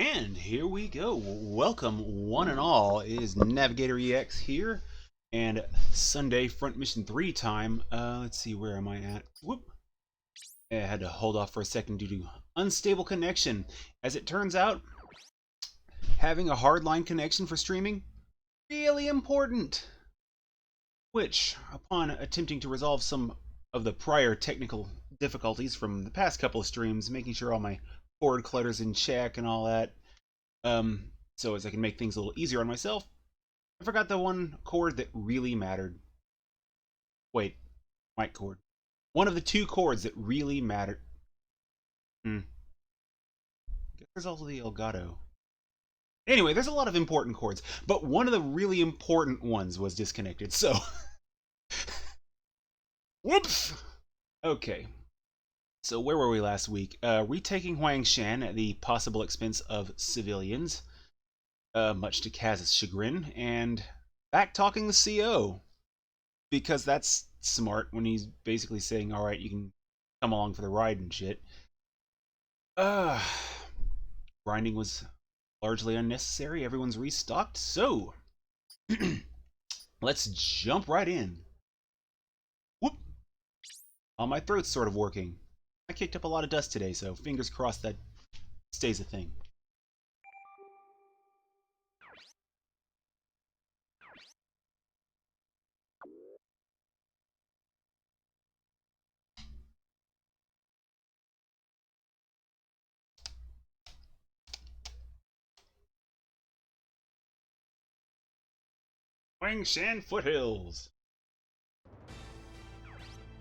And here we go. Welcome, one and all. It is NavigatorEX here, and Sunday Front Mission 3 time. Let's see, where am I at? Whoop. I had to hold off for a second due to unstable connection. As it turns out, having a hardline connection for streaming, really important. Which, upon attempting to resolve some of the prior technical difficulties from the past couple of streams, making sure all my cord clutter's in check and all that, so as I can make things a little easier on myself, I forgot the one chord that really mattered. Wait, mic cord. One of the two chords that really mattered. I guess there's also the Elgato. Anyway, there's a lot of important chords, but one of the really important ones was disconnected, so... Whoops! Okay. So where were we last week? Retaking Huangshan at the possible expense of civilians, much to Kaz's chagrin, and back-talking the CO, because that's smart when he's basically saying, alright, you can come along for the ride and shit. Grinding was largely unnecessary, everyone's restocked, so let's jump right in. Whoop! Oh, my throat's sort of working. I kicked up a lot of dust today, so fingers crossed that stays a thing. Huangshan Foothills.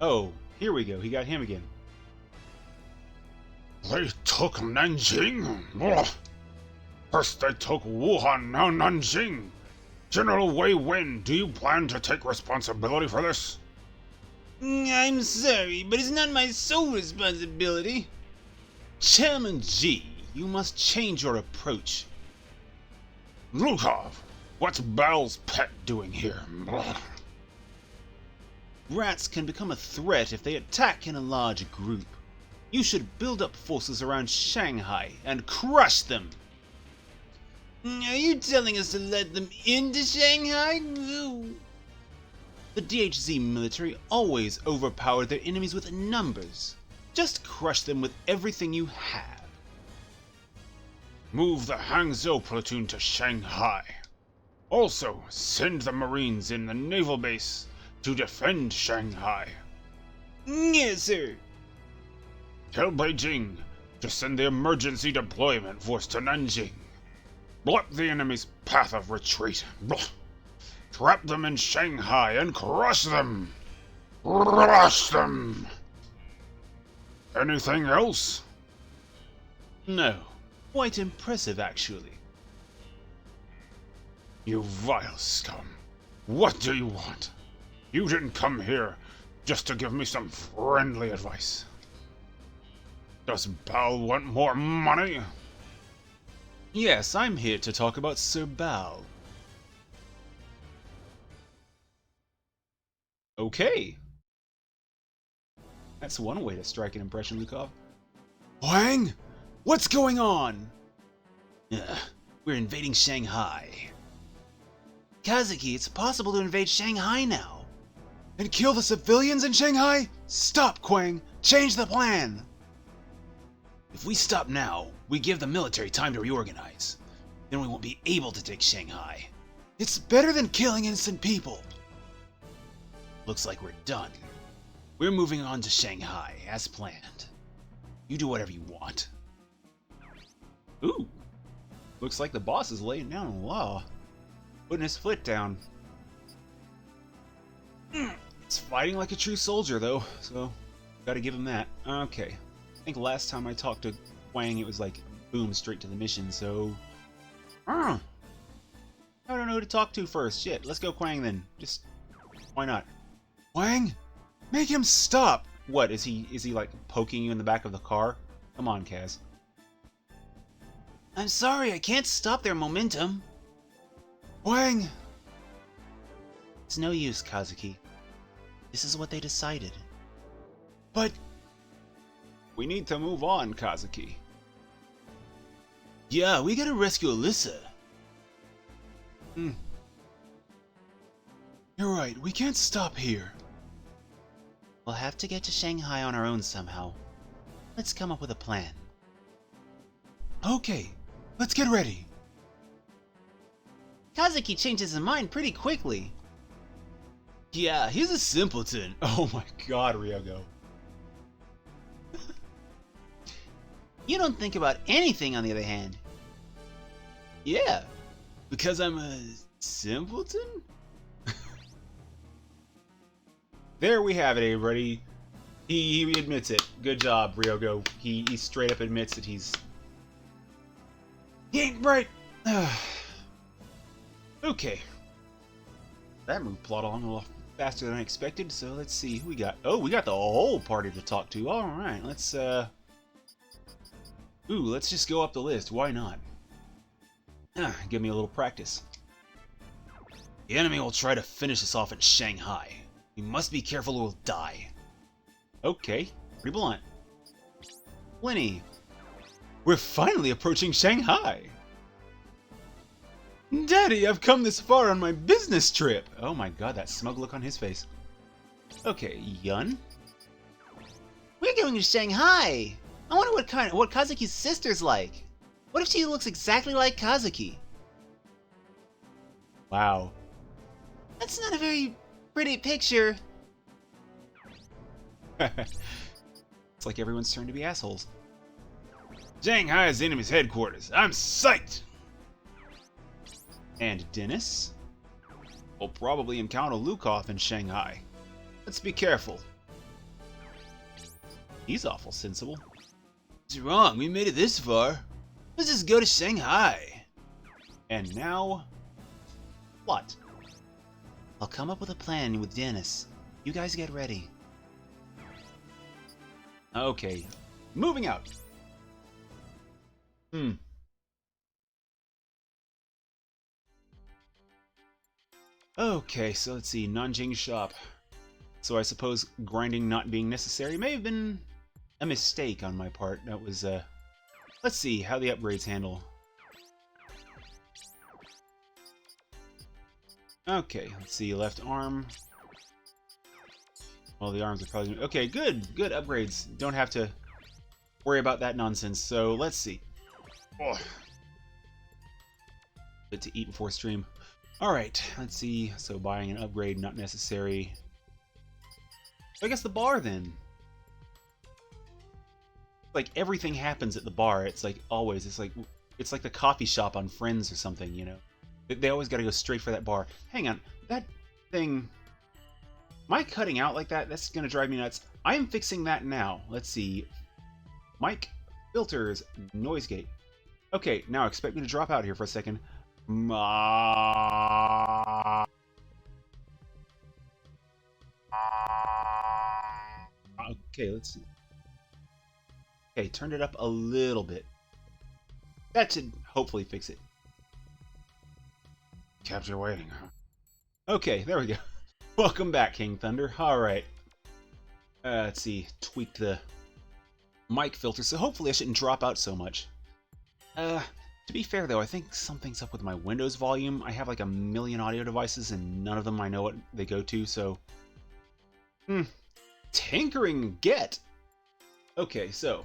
Oh, here we go. He got him again. They took Nanjing? Ugh. First they took Wuhan, now Nanjing. General Wei Wen, do you plan to take responsibility for this? I'm sorry, but it's not my sole responsibility. Chairman G, you must change your approach. Lukov, what's Bal's pet doing here? Ugh. Rats can become a threat if they attack in a large group. You should build up forces around Shanghai and crush them. Are you telling us to let them into Shanghai? No. The DHZ military always overpowered their enemies with numbers. Just crush them with everything you have. Move the Hangzhou platoon to Shanghai. Also, send the Marines in the naval base to defend Shanghai. Yes, sir. Tell Beijing to send the emergency deployment force to Nanjing. Block the enemy's path of retreat. Blah. Trap them in Shanghai and crush them. Crush them. Anything else? No. Quite impressive, actually. You vile scum. What do you want? You didn't come here just to give me some friendly advice. Does Bao want more money? Yes, I'm here to talk about Sir Bao. Okay. That's one way to strike an impression, Lukov. Huang? What's going on? We're invading Shanghai. Kazuki, it's possible to invade Shanghai now. And kill the civilians in Shanghai? Stop, Quang! Change the plan! If we stop now, we give the military time to reorganize. Then we won't be able to take Shanghai. It's better than killing innocent people. Looks like we're done. We're moving on to Shanghai, as planned. You do whatever you want. Ooh. Looks like the boss is laying down the law. Putting his foot down. It's fighting like a true soldier, though, so gotta give him that. Okay. I think last time I talked to Huang, it was like, boom, straight to the mission, so... I don't know who to talk to first. Shit, let's go Huang then. Just, why not? Huang? Make him stop! What, is he like poking you in the back of the car? Come on, Kaz. I'm sorry, I can't stop their momentum. Huang! It's no use, Kazuki. This is what they decided. But... we need to move on, Kazuki. Yeah, we gotta rescue Alyssa. You're right, we can't stop here. We'll have to get to Shanghai on our own somehow. Let's come up with a plan. Okay, let's get ready. Kazuki changes his mind pretty quickly. Yeah, he's a simpleton. Oh my god, Ryogo. You don't think about anything, on the other hand. Yeah, because I'm a simpleton? There we have it, everybody. He admits it. Good job, Ryogo. He straight up admits that he ain't right. Okay. That moved plot along a little faster than I expected, so let's see who we got. Oh, we got the whole party to talk to. Alright, let's let's just go up the list. Why not? Give me a little practice. The enemy will try to finish us off at Shanghai. We must be careful or we'll die. Okay, pretty blunt. Winnie, we're finally approaching Shanghai. Daddy, I've come this far on my business trip. Oh my god, that smug look on his face. Okay, Yun. We're going to Shanghai. I wonder what Kazuki's sister's like. What if she looks exactly like Kazuki? Wow. That's not a very pretty picture. It's like everyone's turned to be assholes. Shanghai is the enemy's headquarters. I'm psyched! And Dennis? We'll probably encounter Lukov in Shanghai. Let's be careful. He's awful sensible. What's wrong? We made it this far. Let's just go to Shanghai. And now... what? I'll come up with a plan with Dennis. You guys get ready. Okay. Moving out. Okay, so let's see. Nanjing shop. So I suppose grinding not being necessary may have been a mistake on my part. That was, let's see how the upgrades handle. Okay, let's see. Left arm. Well, the arms are probably... okay, good upgrades. Don't have to worry about that nonsense. So, let's see. Oh. Good to eat before stream. Alright, let's see. So, buying an upgrade, not necessary. I guess the bar, then. Like, everything happens at the bar. It's like, always. It's like the coffee shop on Friends or something, you know? They always gotta go straight for that bar. Hang on. That thing... am I cutting out like that? That's gonna drive me nuts. I am fixing that now. Let's see. Mic, filters, noise gate. Okay, now expect me to drop out here for a second. Okay, let's see. Okay, turned it up a little bit. That should hopefully fix it. Kept you waiting, huh? Okay, there we go. Welcome back, King Thunder. Alright. Let's see. Tweak the mic filter, so hopefully I shouldn't drop out so much. To be fair, though, I think something's up with my Windows volume. I have like a million audio devices, and none of them I know what they go to, so... tinkering get! Okay, so...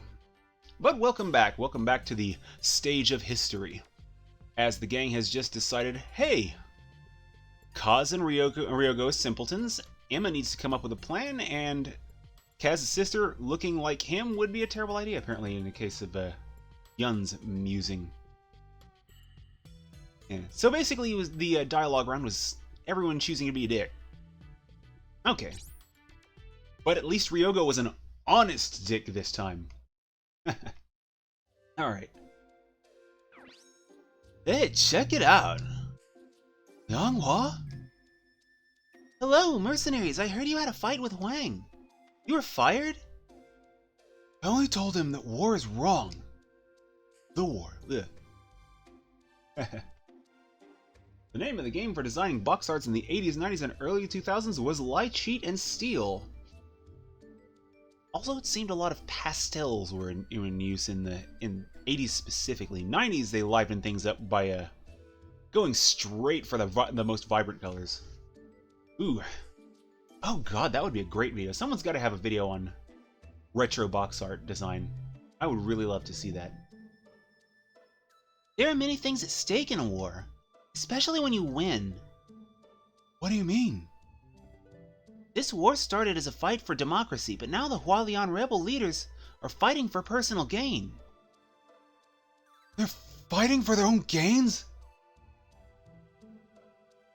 but welcome back. Welcome back to the stage of history. As the gang has just decided, hey! Kaz and Ryogo are simpletons. Emma needs to come up with a plan, and Kaz's sister looking like him would be a terrible idea, apparently, in the case of Yun's musing. Yeah. So basically, it was the dialogue round was everyone choosing to be a dick. Okay. But at least Ryogo was an honest dick this time. Alright. Hey, check it out! Yanghua? Hello, mercenaries! I heard you had a fight with Wang. You were fired? I only told him that war is wrong. The war. Ugh. The name of the game for designing box arts in the 80s, 90s, and early 2000s was Lie, Cheat, and Steal. Also, it seemed a lot of pastels were in use in the 80s specifically. 90s, they livened things up by going straight for the most vibrant colors. Ooh. Oh god, that would be a great video. Someone's got to have a video on retro box art design. I would really love to see that. There are many things at stake in a war, especially when you win. What do you mean? This war started as a fight for democracy, but now the Hua Lian rebel leaders are fighting for personal gain. They're fighting for their own gains?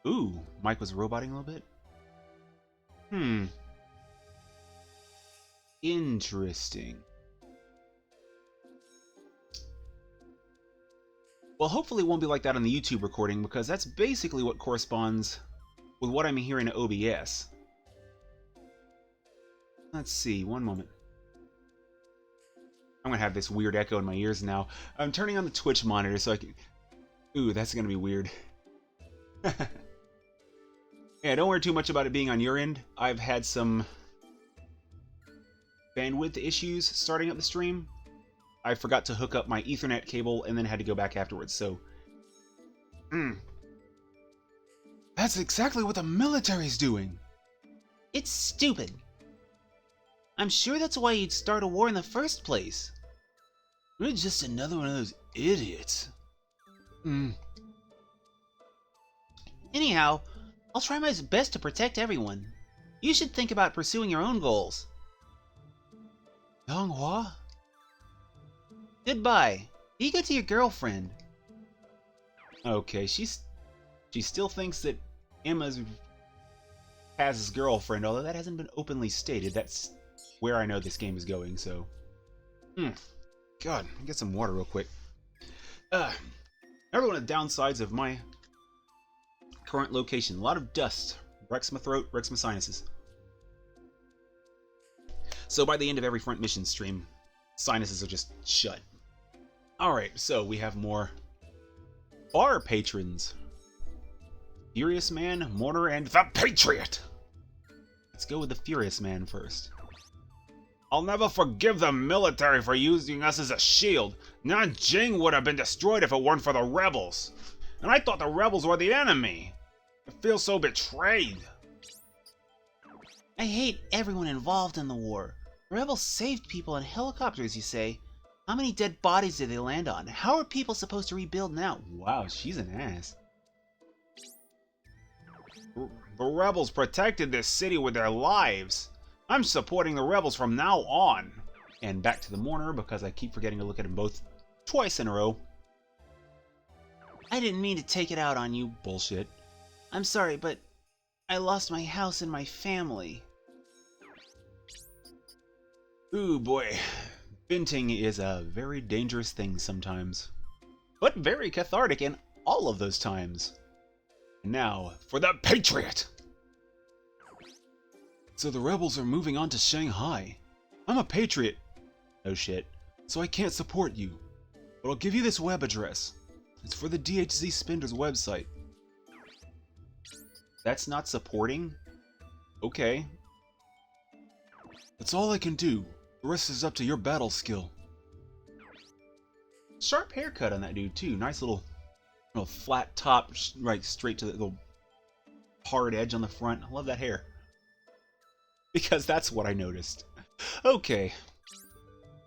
Ooh, Mike was roboting a little bit? Interesting. Well, hopefully it won't be like that on the YouTube recording, because that's basically what corresponds with what I'm hearing in OBS. Let's see, one moment. I'm gonna have this weird echo in my ears now. I'm turning on the Twitch monitor so I can... Ooh, that's gonna be weird. Yeah, don't worry too much about it being on your end. I've had some bandwidth issues starting up the stream. I forgot to hook up my Ethernet cable and then had to go back afterwards, so... That's exactly what the military's doing! It's stupid. I'm sure that's why you'd start a war in the first place. You're just another one of those idiots. Anyhow, I'll try my best to protect everyone. You should think about pursuing your own goals. Donghua? Goodbye. Be good to your girlfriend. Okay, she still thinks that Emma's Kaz's girlfriend, although that hasn't been openly stated. That's where I know this game is going, so... God, get some water real quick. Everyone of the downsides of my current location. A lot of dust. Wrecks my throat, wrecks my sinuses. So by the end of every front mission stream, sinuses are just shut. Alright, so we have more bar patrons. Furious Man, Mortar, and the Patriot! Let's go with the Furious Man first. I'll never forgive the military for using us as a shield. Nanjing would have been destroyed if it weren't for the rebels. And I thought the rebels were the enemy. I feel so betrayed. I hate everyone involved in the war. The rebels saved people in helicopters, you say? How many dead bodies did they land on? How are people supposed to rebuild now? Wow, she's an ass. The rebels protected this city with their lives. I'm supporting the rebels from now on. And back to the mourner, because I keep forgetting to look at them both twice in a row. I didn't mean to take it out on you. Bullshit. I'm sorry, but I lost my house and my family. Ooh boy. Venting is a very dangerous thing sometimes. But very cathartic in all of those times. Now, for the Patriot! So the rebels are moving on to Shanghai. I'm a patriot. No shit. So I can't support you. But I'll give you this web address. It's for the DHZ Spinder's website. That's not supporting? Okay. That's all I can do. The rest is up to your battle skill. Sharp haircut on that dude too. Nice little flat top, right straight to the little hard edge on the front. I love that hair. Because that's what I noticed. Okay.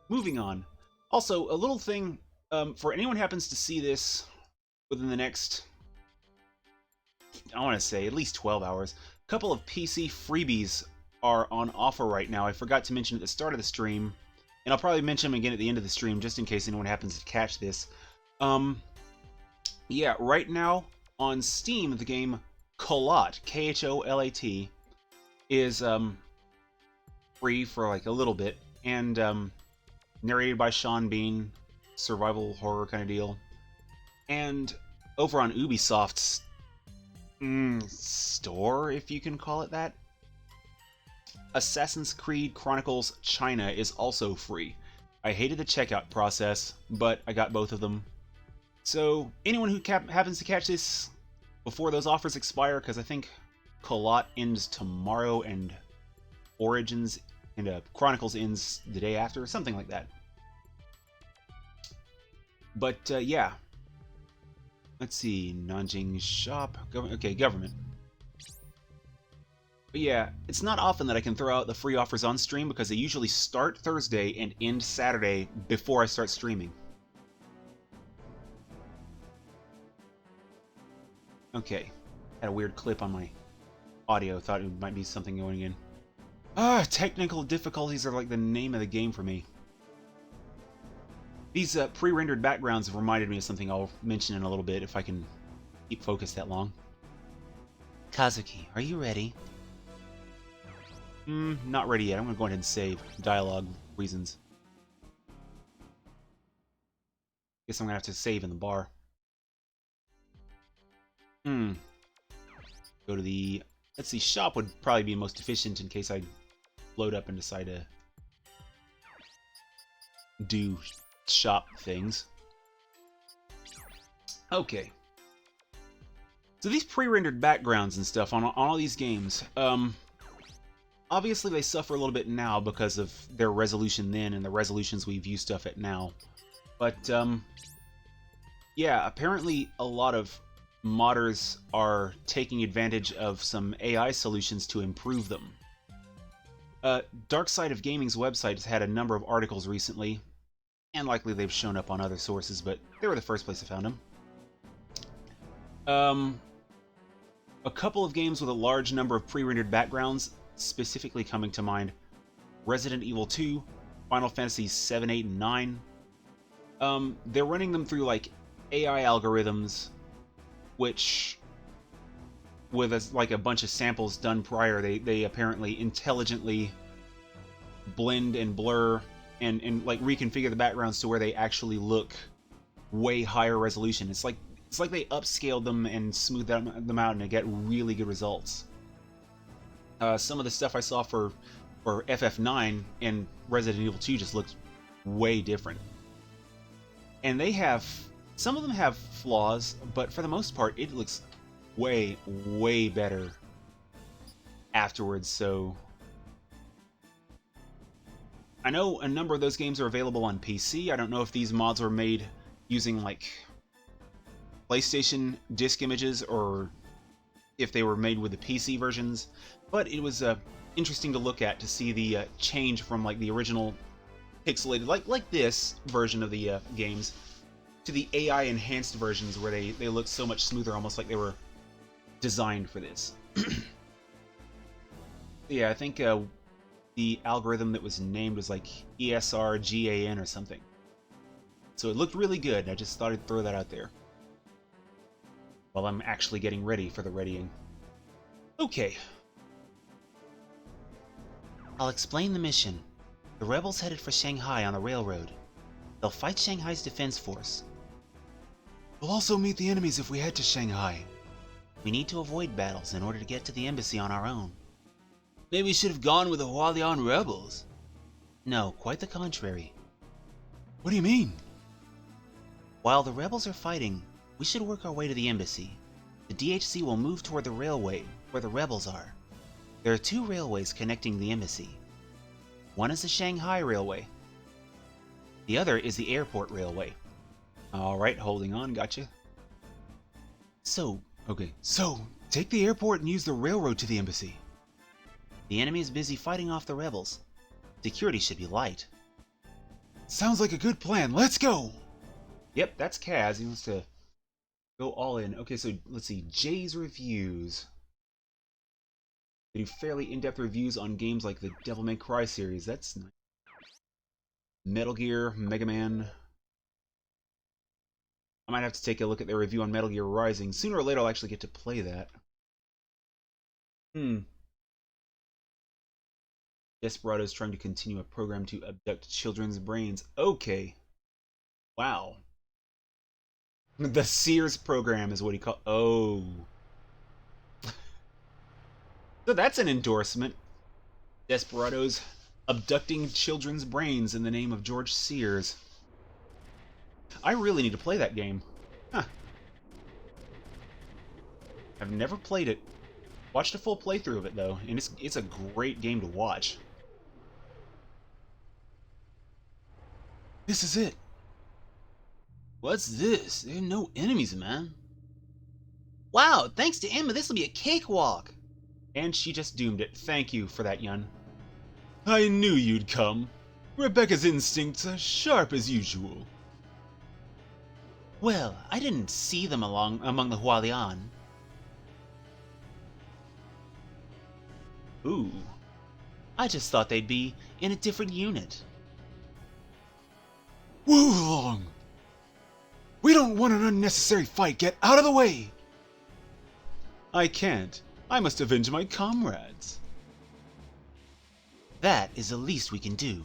Moving on. Also, a little thing, for anyone who happens to see this within the next, I want to say, at least 12 hours, a couple of PC freebies are on offer right now. I forgot to mention at the start of the stream, and I'll probably mention them again at the end of the stream, just in case anyone happens to catch this. Yeah, right now, on Steam, the game Kholat, K-H-O-L-A-T, is, free for like a little bit, and narrated by Sean Bean, survival horror kind of deal. And over on Ubisoft's store, if you can call it that, Assassin's Creed Chronicles China is also free. I hated the checkout process, but I got both of them. So anyone who happens to catch this before those offers expire, because I think Kholat ends tomorrow and Origins and Chronicles ends the day after, something like that. But yeah, let's see, Nanjing shop, okay, government. But yeah, it's not often that I can throw out the free offers on stream because they usually start Thursday and end Saturday before I start streaming. Okay, had a weird clip on my audio, thought it might be something going in. Technical difficulties are like the name of the game for me. These pre-rendered backgrounds have reminded me of something I'll mention in a little bit if I can keep focused that long. Kazuki, are you ready? Not ready yet. I'm gonna go ahead and save. Dialogue reasons. Guess I'm gonna have to save in the bar. Go to the... Let's see, shop would probably be most efficient in case I load up and decide to do shop things. Okay. So these pre-rendered backgrounds and stuff on all these games, obviously they suffer a little bit now because of their resolution then and the resolutions we view stuff at now. But, yeah, apparently a lot of modders are taking advantage of some AI solutions to improve them. Dark Side of Gaming's website has had a number of articles recently, and likely they've shown up on other sources, but they were the first place I found them. A couple of games with a large number of pre-rendered backgrounds, specifically coming to mind: Resident Evil 2, Final Fantasy 7, 8, and 9. They're running them through like AI algorithms, which, with like a bunch of samples done prior, they apparently intelligently blend and blur and like reconfigure the backgrounds to where they actually look way higher resolution. It's like they upscaled them and smoothed them out, and they get really good results. Some of the stuff I saw for FF9 and Resident Evil 2 just looks way different. And some of them have flaws, but for the most part, it looks way, way better afterwards. So I know a number of those games are available on PC. I don't know if these mods were made using like PlayStation disc images or if they were made with the PC versions, but it was interesting to look at to see the change from like the original pixelated, like this version of the games, to the AI enhanced versions where they look so much smoother, almost like they were designed for this. Yeah, I think the algorithm that was named was like ESRGAN or something. So it looked really good. I just thought I'd throw that out there while I'm actually getting ready for the readying. Okay. I'll explain the mission. The rebels headed for Shanghai on the railroad. They'll fight Shanghai's defense force. We'll also meet the enemies if we head to Shanghai. We need to avoid battles in order to get to the embassy on our own. Maybe we should have gone with the Hua Lian rebels. No, quite the contrary. What do you mean? While the rebels are fighting, we should work our way to the embassy. The DHC will move toward the railway, where the rebels are. There are 2 railways connecting the embassy. One is the Shanghai Railway. The other is the Airport Railway. Alright, holding on, gotcha. So, take the airport and use the railroad to the embassy. The enemy is busy fighting off the rebels. Security should be light. Sounds like a good plan. Let's go! Yep, that's Kaz. He wants to go all in. Okay, so let's see. Jay's reviews. They do fairly in-depth reviews on games like the Devil May Cry series. That's nice. Metal Gear, Mega Man. I might have to take a look at their review on Metal Gear Rising. Sooner or later I'll actually get to play that. Desperado's trying to continue a program to abduct children's brains. Okay. Wow. The Sears program is what he called. Oh. So that's an endorsement. Desperado's abducting children's brains in the name of George Sears. I really need to play that game. Huh. I've never played it. Watched a full playthrough of it though, and it's a great game to watch. This is it. What's this? There are no enemies, man. Wow, thanks to Emma, this will be a cakewalk. And she just doomed it. Thank you for that, Yun. I knew you'd come. Rebecca's instincts are sharp as usual. Well, I didn't see them among the Hua Lian. Ooh. I just thought they'd be in a different unit. Wulong! We don't want an unnecessary fight. Get out of the way! I can't. I must avenge my comrades. That is the least we can do.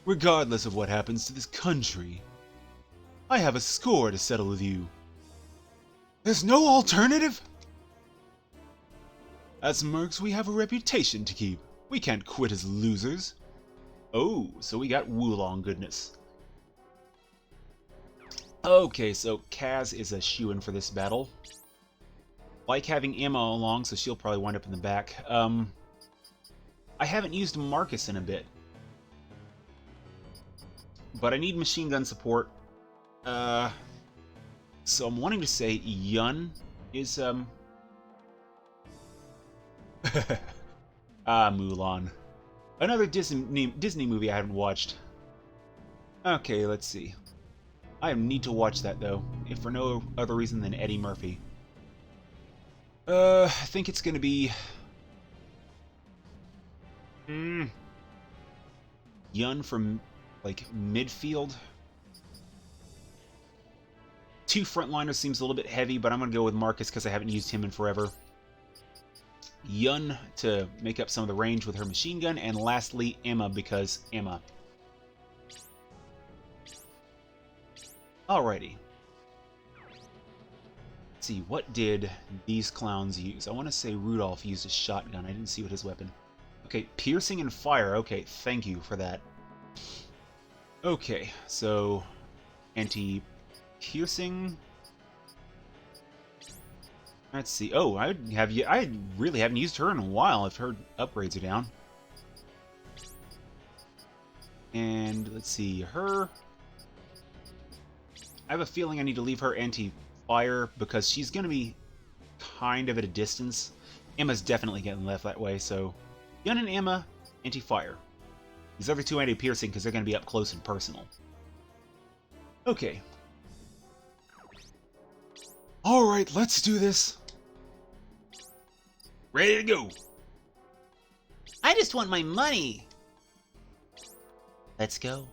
Regardless of what happens to this country, I have a score to settle with you. There's no alternative? As mercs, we have a reputation to keep. We can't quit as losers. Oh, so we got Wulong goodness. Okay, so Kaz is a shoo-in for this battle. Like having Emma along, so she'll probably wind up in the back. I haven't used Marcus in a bit. But I need machine gun support. So I'm wanting to say Yun is, Mulan. Another Disney movie I haven't watched. Okay, let's see. I need to watch that, though, if for no other reason than Eddie Murphy. I think it's gonna be... Yun from, like, midfield. Two frontliners seems a little bit heavy, but I'm gonna go with Marcus because I haven't used him in forever. Yun to make up some of the range with her machine gun, and lastly, Emma because Emma. Alrighty. Let's see, what did these clowns use? I want to say Rudolph used a shotgun. I didn't see what his weapon... Okay, piercing and fire. Okay, thank you for that. Okay, so... Anti-piercing... Let's see. Oh, I really haven't used her in a while if her upgrades are down. And let's see, her... I have a feeling I need to leave her anti-fire because she's going to be kind of at a distance. Emma's definitely getting left that way, so Yun and Emma, anti-fire. These other two anti-piercing because they're going to be up close and personal. Okay. Alright, let's do this. Ready to go. I just want my money. Let's go.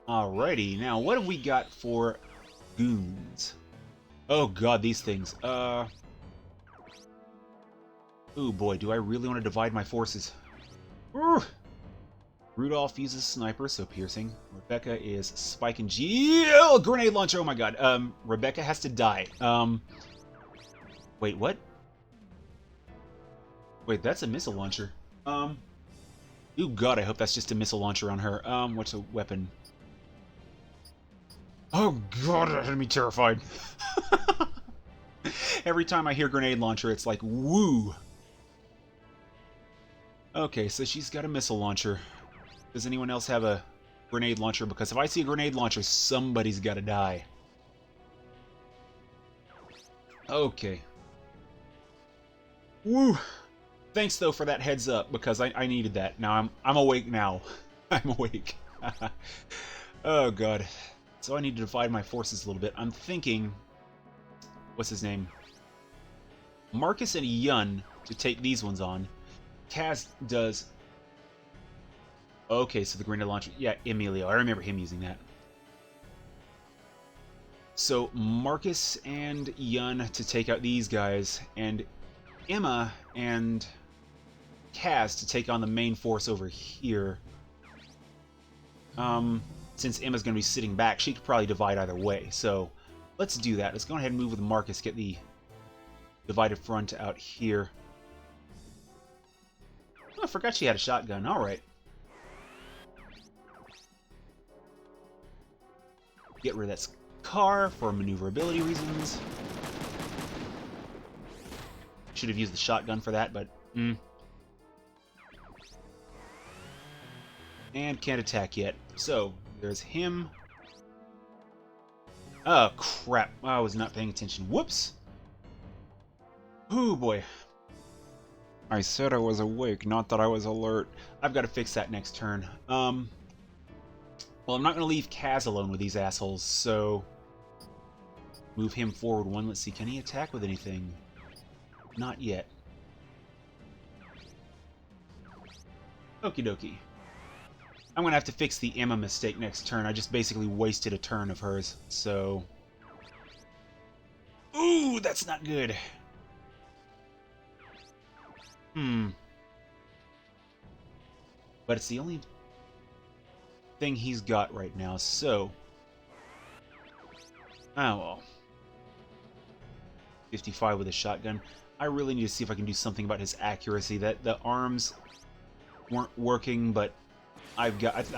Alrighty, now what have we got for goons? Oh god, these things. Oh boy, do I really want to divide my forces. Urgh. Rudolph uses sniper, so piercing. Rebecca is spike and grenade launcher. Oh my god. Rebecca has to die. Wait, what? Wait, that's a missile launcher. Oh god, I hope that's just a missile launcher on her. What's a weapon? Oh god, that had me terrified. Every time I hear grenade launcher, it's like, woo! Okay, so she's got a missile launcher. Does anyone else have a grenade launcher? Because if I see a grenade launcher, somebody's gotta die. Okay. Woo! Thanks, though, for that heads up, because I needed that. Now, I'm awake now. I'm awake. Oh, God. So I need to divide my forces a little bit. I'm thinking... What's his name? Marcus and Yun to take these ones on. Kaz does... Okay, so the grenade launcher... Yeah, Emilio. I remember him using that. So Marcus and Yun to take out these guys, and Emma and Kaz to take on the main force over here. Since Emma's going to be sitting back, she could probably divide either way. So let's do that. Let's go ahead and move with Marcus, get the divided front out here. Oh, I forgot she had a shotgun. Alright. Get rid of that car for maneuverability reasons. Should have used the shotgun for that, but... And can't attack yet. So, there's him. Oh, crap. I was not paying attention. Whoops! Oh, boy. I said I was awake, not that I was alert. I've got to fix that next turn. Well, I'm not going to leave Kaz alone with these assholes, so... Move him forward one. Let's see, can he attack with anything? Not yet. Okie dokie. I'm going to have to fix the Emma mistake next turn. I just basically wasted a turn of hers, so... Ooh, that's not good. But it's the only thing he's got right now, so... Oh, well. 55 with a shotgun. I really need to see if I can do something about his accuracy. That the arms weren't working, but I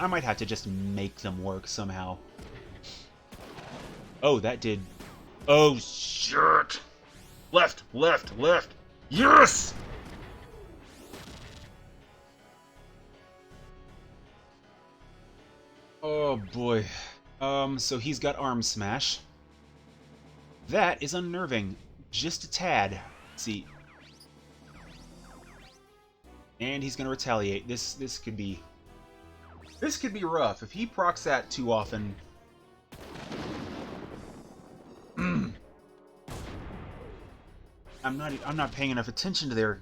might have to just make them work somehow. Oh, that did... Oh, Shit! Left, left, left! Yes! Oh, boy. So he's got arm smash. That is unnerving. Just a tad. Let's see. And he's gonna retaliate. This could be rough. If he procs that too often... I'm not paying enough attention to their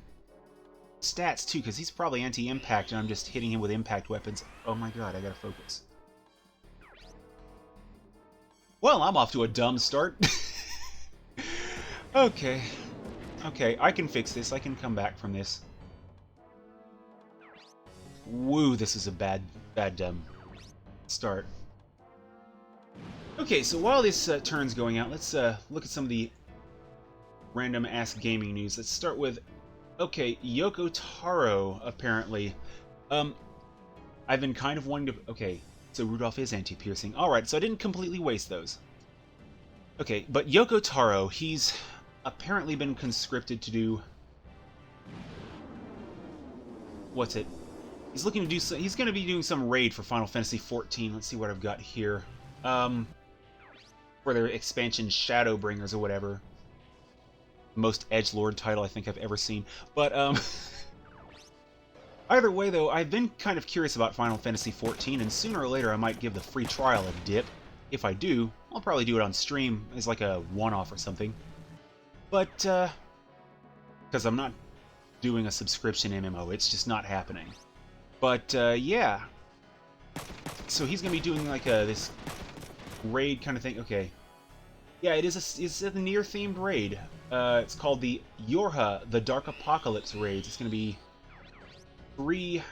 stats too, because he's probably anti-impact and I'm just hitting him with impact weapons. Oh my god, I gotta focus. Well, I'm off to a dumb start. Okay. Okay, I can fix this. I can come back from this. Woo, this is a bad start. Okay, so while this turn's going out, let's look at some of the random-ass gaming news. Let's start with... Okay, Yoko Taro, apparently. I've been kind of wanting to... Okay, so Rudolph is anti-piercing. Alright, so I didn't completely waste those. Okay, but Yoko Taro, he's apparently been conscripted to do... What's it? He's looking to do... He's going to be doing some raid for Final Fantasy XIV. Let's see what I've got here. For their expansion Shadowbringers or whatever. Most edgelord title I think I've ever seen. But, either way, though, I've been kind of curious about Final Fantasy XIV, and sooner or later I might give the free trial a dip. If I do, I'll probably do it on stream as like a one-off or something. But, because I'm not doing a subscription MMO, it's just not happening. But, yeah. So he's going to be doing like this raid kind of thing. Okay. Yeah, it's a Nier-themed raid. It's called the Yorha, the Dark Apocalypse raids. It's going to be 3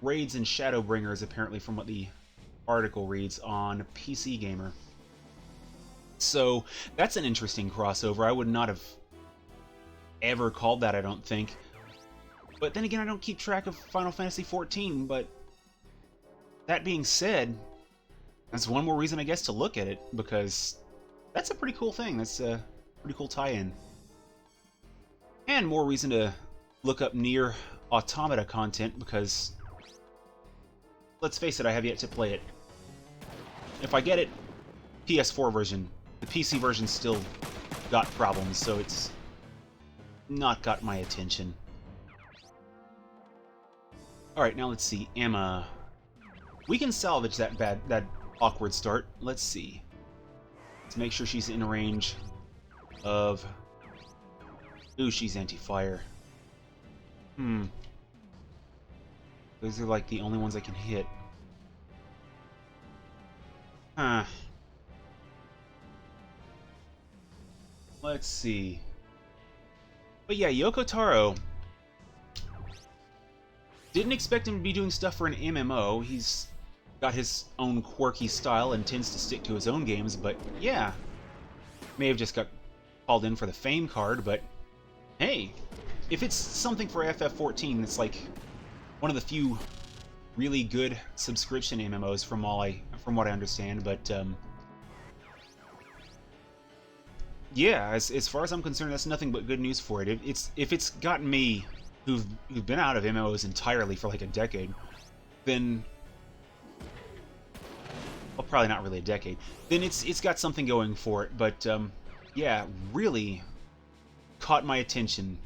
raids and Shadowbringers, apparently, from what the article reads on PC Gamer. So, that's an interesting crossover. I would not have ever called that, I don't think. But then again, I don't keep track of Final Fantasy XIV, but that being said, that's one more reason, I guess, to look at it, because that's a pretty cool thing. That's a pretty cool tie-in. And more reason to look up Nier Automata content, because, let's face it, I have yet to play it. If I get it, PS4 version. The PC version still got problems, so it's not got my attention. Alright, now let's see. Emma. We can salvage that awkward start. Let's see. Let's make sure she's in range of... Ooh, she's anti-fire. Those are like the only ones I can hit. Huh. Let's see. But yeah, Yoko Taro. Didn't expect him to be doing stuff for an MMO. He's got his own quirky style and tends to stick to his own games, but yeah. May have just got called in for the fame card, but hey, if it's something for FF14, it's like one of the few really good subscription MMOs from what I understand, but yeah, as far as I'm concerned, that's nothing but good news for it. If it's gotten me, who've been out of MMOs entirely for like a decade, then well, probably not really a decade, then it's got something going for it. But yeah, really caught my attention.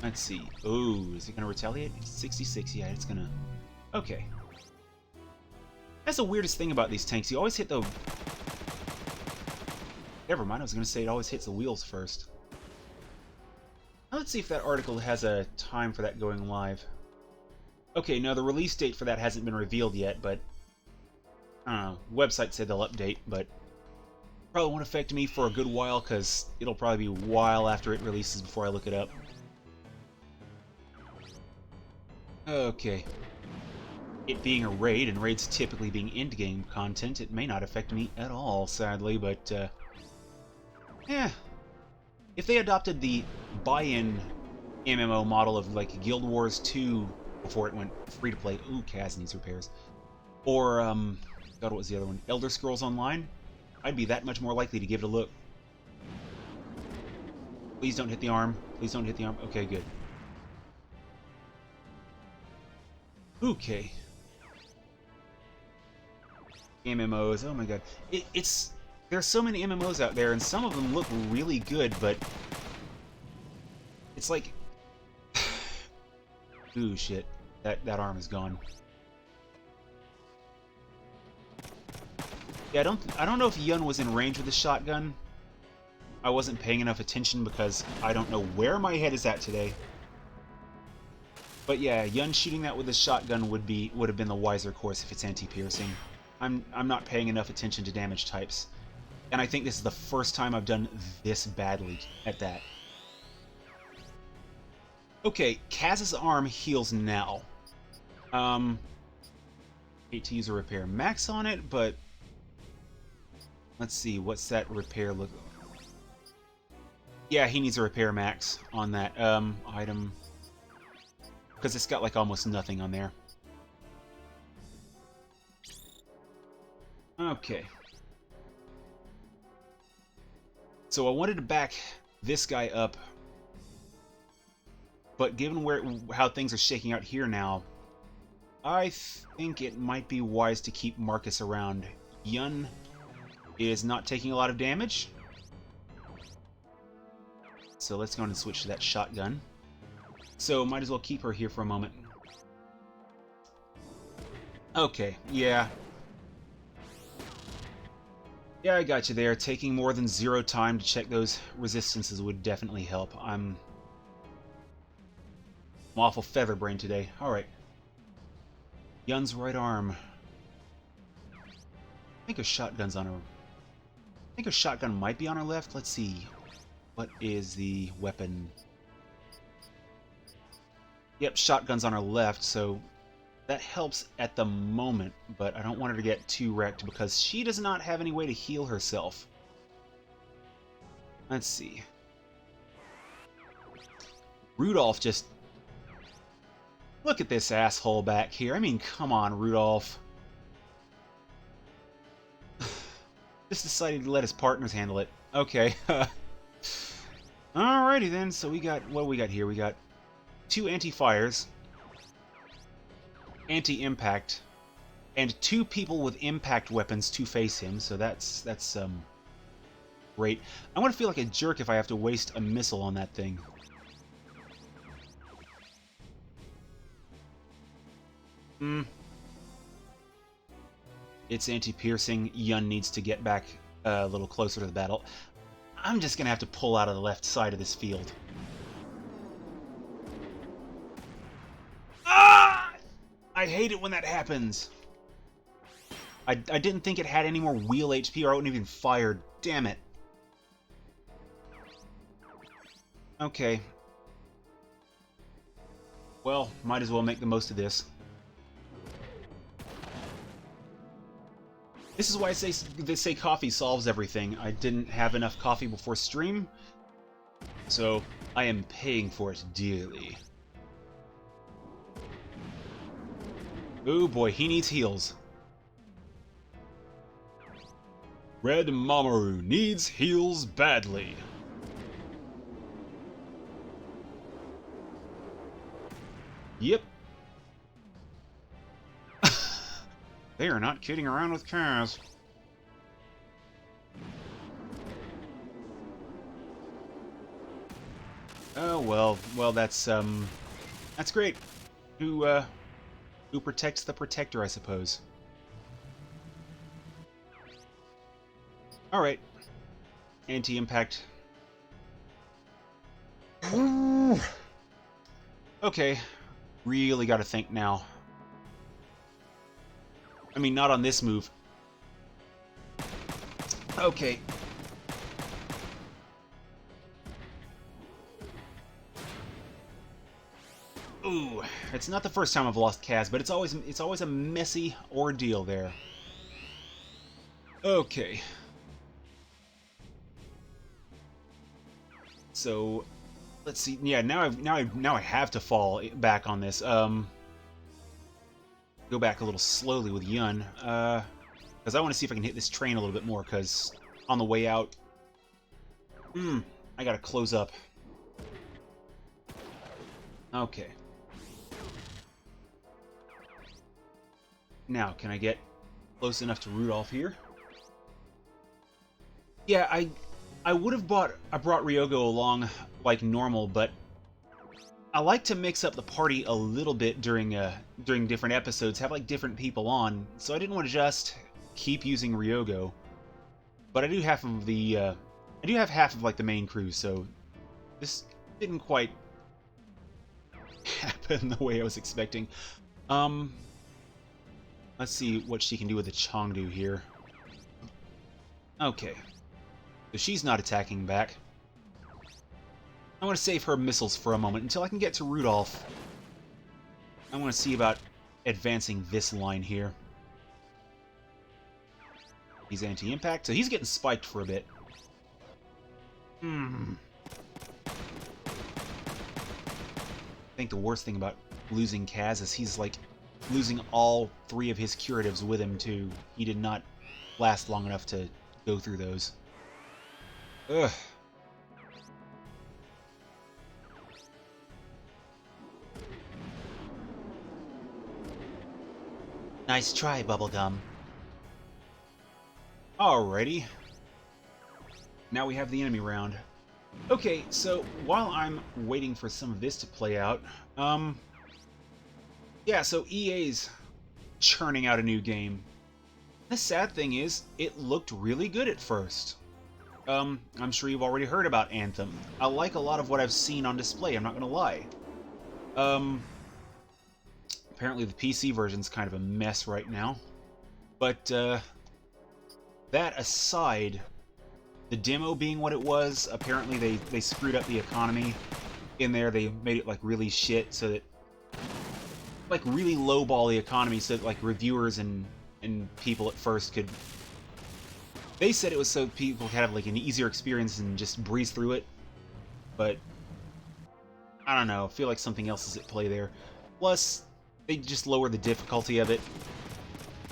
Let's see. Oh, is it gonna retaliate? 66. Yeah, it's gonna. Okay. That's the weirdest thing about these tanks. You always hit the. Never mind. I was gonna say it always hits the wheels first. Now let's see if that article has a time for that going live. Okay, no, the release date for that hasn't been revealed yet, but I don't know. Website said they'll update, but probably won't affect me for a good while because it'll probably be a while after it releases before I look it up. Okay. It being a raid, and raids typically being end-game content, it may not affect me at all, sadly, but, yeah. If they adopted the buy-in MMO model of, like, Guild Wars 2 before it went free-to-play, ooh, Kaz needs repairs, or, God, what was the other one? Elder Scrolls Online, I'd be that much more likely to give it a look. Please don't hit the arm. Please don't hit the arm. Okay, good. Okay. MMOs, oh my god. There's so many MMOs out there, and some of them look really good, but it's like, ooh, shit. That arm is gone. Yeah, I don't know if Yun was in range with the shotgun. I wasn't paying enough attention because I don't know where my head is at today. But yeah, Yun shooting that with a shotgun would have been the wiser course if it's anti-piercing. I'm not paying enough attention to damage types. And I think this is the first time I've done this badly at that. Okay, Kaz's arm heals now. Hate to use a repair max on it, but let's see, what's that repair look like? Yeah, he needs a repair max on that item. Because it's got like almost nothing on there. Okay. So I wanted to back this guy up, but given how things are shaking out here now, I think it might be wise to keep Marcus around. Yun is not taking a lot of damage, so let's go on and switch to that shotgun. So might as well keep her here for a moment. Okay, yeah. Yeah, I got you there. Taking more than 0 time to check those resistances would definitely help. I'm awful featherbrained today. Alright. Yun's right arm. I think her shotgun's on her... I think her shotgun might be on her left. Let's see. What is the weapon? Yep, shotgun's on her left, so that helps at the moment, but I don't want her to get too wrecked because she does not have any way to heal herself. Let's see. Rudolph just... Look at this asshole back here. I mean, come on, Rudolph. Just decided to let his partners handle it. Okay. Alrighty then, so we got... What do we got here? We got 2 anti-fires, anti-impact, and 2 people with impact weapons to face him, so that's great. I'm gonna feel like a jerk if I have to waste a missile on that thing. It's anti-piercing. Yun needs to get back a little closer to the battle. I'm just gonna have to pull out of the left side of this field. Ah! I hate it when that happens. I didn't think it had any more wheel HP or I wouldn't even fired. Damn it. Okay. Well, might as well make the most of this. This is why they say coffee solves everything. I didn't have enough coffee before stream, so I am paying for it dearly. Oh boy, he needs heals. Red Mamoru needs heals badly. Yep. They are not kidding around with Kaz. Oh well, that's great. Who protects the protector, I suppose. All right, anti-impact. Okay, really got to think now. I mean, not on this move. Okay. Ooh, it's not the first time I've lost Kaz, but it's always a messy ordeal there. Okay. So, let's see. Yeah, now I have to fall back on this. Go back a little slowly with Yun, because I want to see if I can hit this train a little bit more. Because on the way out, I gotta close up. Okay. Now, can I get close enough to Rudolph here? Yeah, I would have brought Ryogo along like normal, but I like to mix up the party a little bit during different episodes, have like different people on, so I didn't want to just keep using Ryogo. But I do have half of like the main crew, so this didn't quite happen the way I was expecting. Let's see what she can do with the Chengdu here. Okay. So she's not attacking back. I want to save her missiles for a moment until I can get to Rudolph. I want to see about advancing this line here. He's anti-impact, so he's getting spiked for a bit. I think the worst thing about losing Kaz is he's like losing all 3 of his curatives with him too. He did not last long enough to go through those. Ugh. Nice try, Bubblegum. Alrighty. Now we have the enemy round. Okay, so while I'm waiting for some of this to play out, yeah, so EA's churning out a new game. The sad thing is, it looked really good at first. I'm sure you've already heard about Anthem. I like a lot of what I've seen on display, I'm not gonna lie. Apparently the PC version's kind of a mess right now. But, that aside, the demo being what it was, apparently they screwed up the economy in there. They made it, like, really shit so that... like, really lowball the economy so that, like, reviewers and people at first could... They said it was so people could have, like, an easier experience and just breeze through it. But... I don't know, I feel like something else is at play there. Plus, they just lowered the difficulty of it.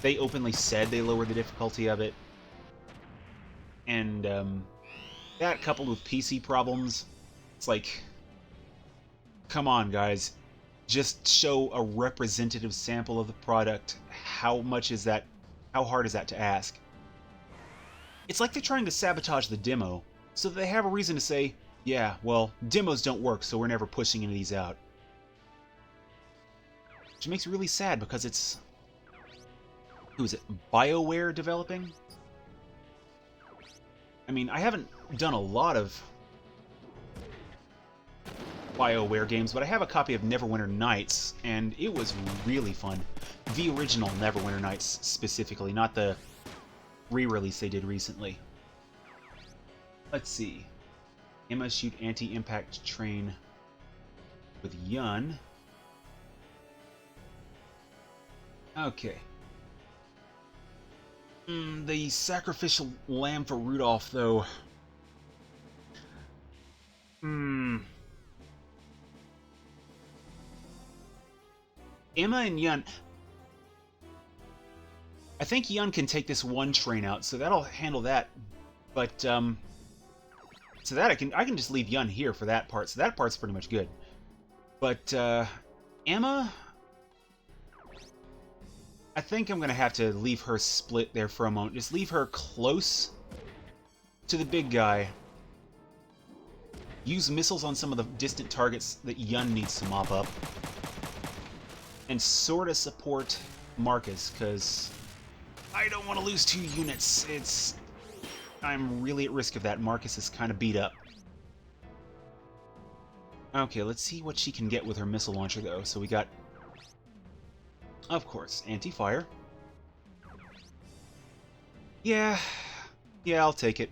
They openly said they lowered the difficulty of it. And, that coupled with PC problems, it's like... Come on, guys. Just show a representative sample of the product. How much is that? How hard is that to ask? It's like they're trying to sabotage the demo, so that they have a reason to say, yeah, well, demos don't work, so we're never pushing any of these out. Which makes me really sad, because it's... Who is it? BioWare developing? I mean, I haven't done a lot of BioWare games, but I have a copy of Neverwinter Nights, and it was really fun. The original Neverwinter Nights, specifically, not the re-release they did recently. Let's see. Emma shoot anti-impact train with Yun. Okay. The sacrificial lamb for Rudolph, though. Emma and Yun... I think Yun can take this one train out, so that'll handle that. But, so that I can just leave Yun here for that part, so that part's pretty much good. But, Emma... I think I'm going to have to leave her split there for a moment. Just leave her close to the big guy. Use missiles on some of the distant targets that Yun needs to mop up. And sort of support Marcus, because I don't want to lose 2 units. I'm really at risk of that. Marcus is kind of beat up. Okay, let's see what she can get with her missile launcher, though. So we got, of course, anti-fire. Yeah, I'll take it.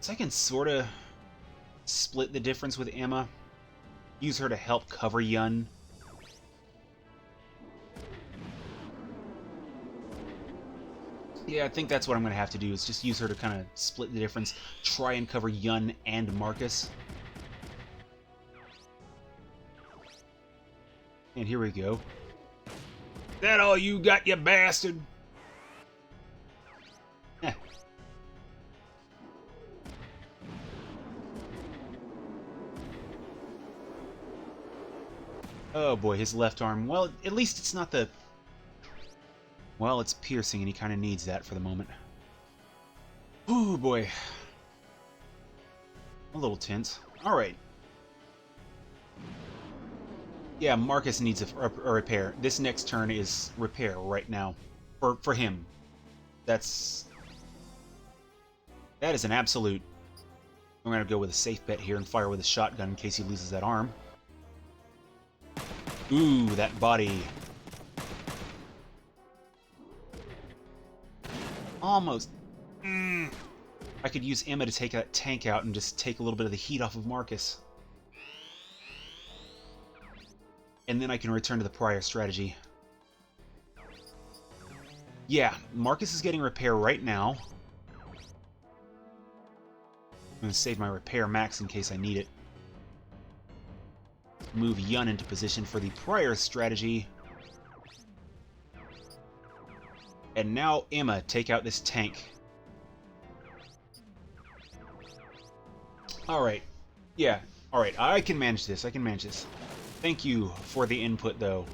So I can sort of split the difference with Emma. Use her to help cover Yun. Yeah, I think that's what I'm going to have to do, is just use her to kind of split the difference. Try and cover Yun and Marcus. And here we go. That all you got, you bastard? Heh. Oh boy, his left arm. Well, at least it's not the... Well, it's piercing, and he kind of needs that for the moment. Ooh, boy. A little tense. Alright. Yeah, Marcus needs a repair. This next turn is repair right now. For him. That is an absolute... I'm going to go with a safe bet here and fire with a shotgun in case he loses that arm. Ooh, that body. Almost. I could use Emma to take that tank out and just take a little bit of the heat off of Marcus. And then I can return to the prior strategy. Yeah, Marcus is getting repair right now. I'm going to save my repair max in case I need it. Move Yun into position for the prior strategy. And now, Emma, take out this tank. Alright. Yeah. Alright, I can manage this. Thank you for the input, though.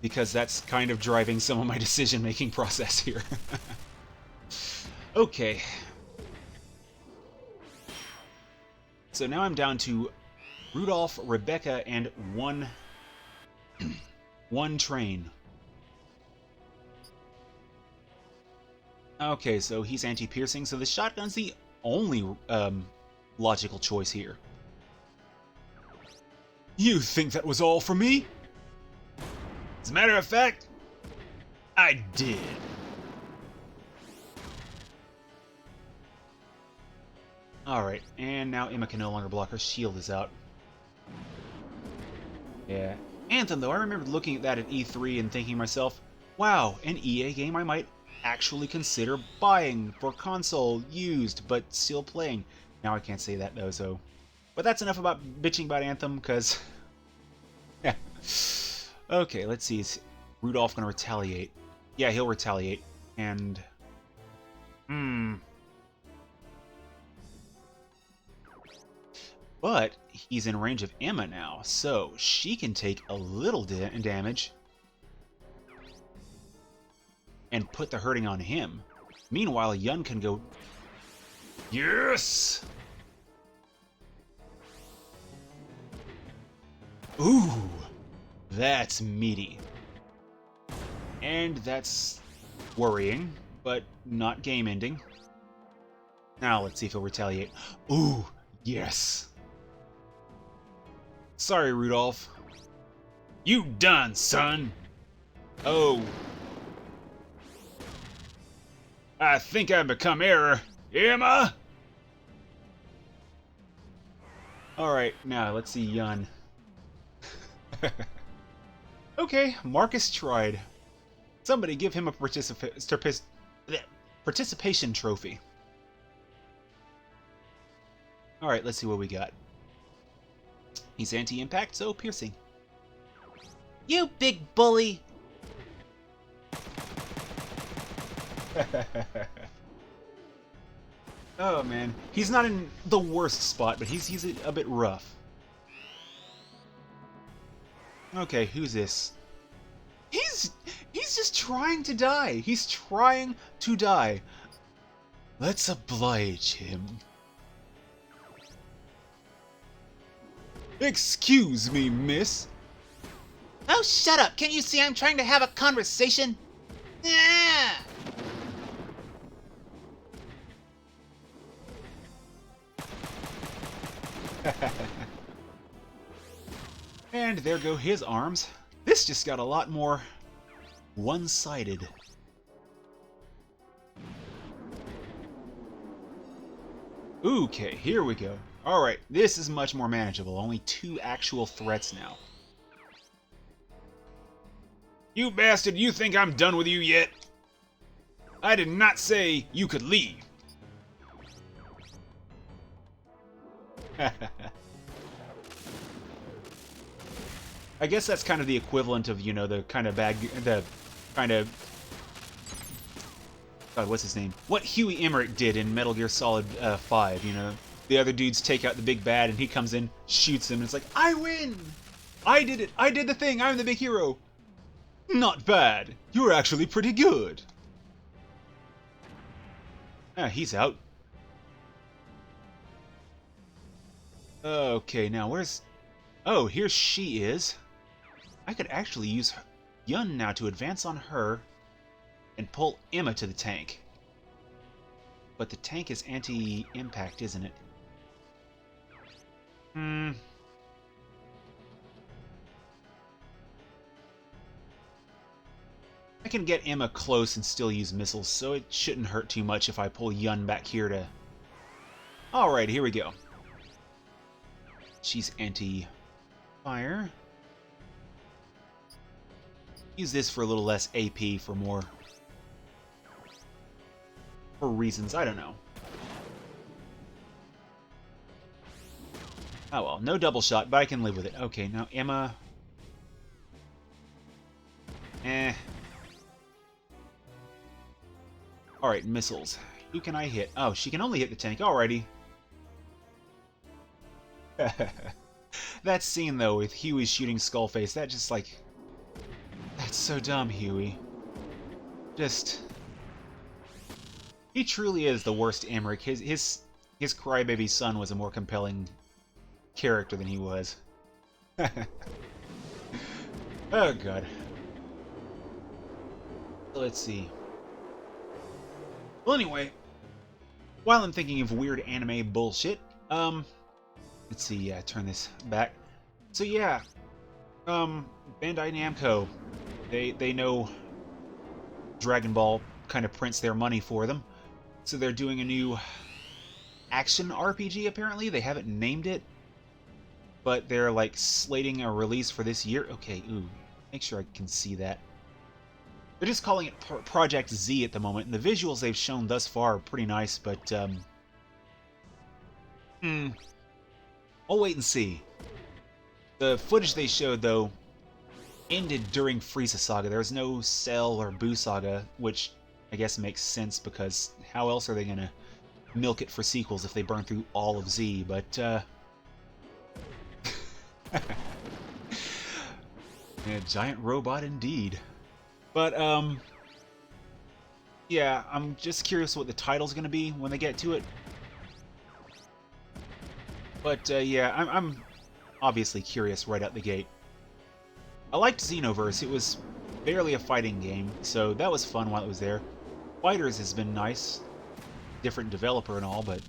Because that's kind of driving some of my decision-making process here. Okay. So now I'm down to Rudolph, Rebecca, and one train. Okay, so he's anti-piercing, so the shotgun's the only logical choice here. You think that was all for me? As a matter of fact, I did. Alright, and now Emma can no longer block. Her shield is out. Yeah. Anthem, though, I remember looking at that at E3 and thinking to myself, wow, an EA game I might actually consider buying for console, used, but still playing. Now I can't say that, though, so... But that's enough about bitching about Anthem, because... yeah. Okay, let's see. Is Rudolph going to retaliate? Yeah, he'll retaliate. And... But he's in range of Emma now, so she can take a little damage and put the hurting on him. Meanwhile, Yun can go... Yes! Ooh! That's meaty. And that's worrying, but not game-ending. Now, let's see if he'll retaliate. Ooh! Yes! Sorry, Rudolph. You done, son! Oh. I think I've become error. Emma? Alright, now let's see Yun. Okay, Marcus tried. Somebody give him a participation trophy. Alright, let's see what we got. He's anti-impact, so piercing. You big bully! Oh man, he's not in the worst spot, but he's a bit rough. Okay, who's this? He's just trying to die. He's trying to die. Let's oblige him. Excuse me, miss. Oh, shut up! Can't you see I'm trying to have a conversation? Ah! And there go his arms. This just got a lot more one-sided. Okay, here we go. Alright, this is much more manageable. Only 2 actual threats now. You bastard, you think I'm done with you yet? I did not say you could leave. I guess that's kind of the equivalent of, you know, the kind of God, what's his name? What Huey Emmerich did in Metal Gear Solid 5, you know? The other dudes take out the big bad and he comes in, shoots him, and it's like, I win! I did it! I did the thing! I'm the big hero! Not bad! You're actually pretty good! Ah, he's out. Okay, now where's... Oh, here she is. I could actually use Yun now to advance on her and pull Emma to the tank. But the tank is anti-impact, isn't it? I can get Emma close and still use missiles, so it shouldn't hurt too much if I pull Yun back here to... Alright, here we go. She's anti-fire. Use this for a little less AP for more... for reasons, I don't know. Oh well, no double shot, but I can live with it. Okay, now Emma... Alright, missiles. Who can I hit? Oh, she can only hit the tank. Alrighty. That scene, though, with Huey shooting Skullface, that just, like... That's so dumb, Huey. Just... He truly is the worst Emmerich. His crybaby son was a more compelling character than he was. Oh, God. Let's see. Well, anyway, while I'm thinking of weird anime bullshit, let's see, yeah, turn this back. So yeah, Bandai Namco, they know Dragon Ball kind of prints their money for them, so they're doing a new action RPG, apparently. They haven't named it, but they're, like, slating a release for this year. Okay, ooh, make sure I can see that. They're just calling it Project Z at the moment, and the visuals they've shown thus far are pretty nice, but, I'll wait and see. The footage they showed, though, ended during Frieza Saga. There was no Cell or Buu Saga, which I guess makes sense, because how else are they gonna milk it for sequels if they burn through all of Z, but, yeah, giant robot indeed. But, yeah, I'm just curious what the title's gonna be when they get to it. But, yeah, I'm obviously curious right out the gate. I liked Xenoverse. It was barely a fighting game, so that was fun while it was there. Fighters has been nice. Different developer and all, but...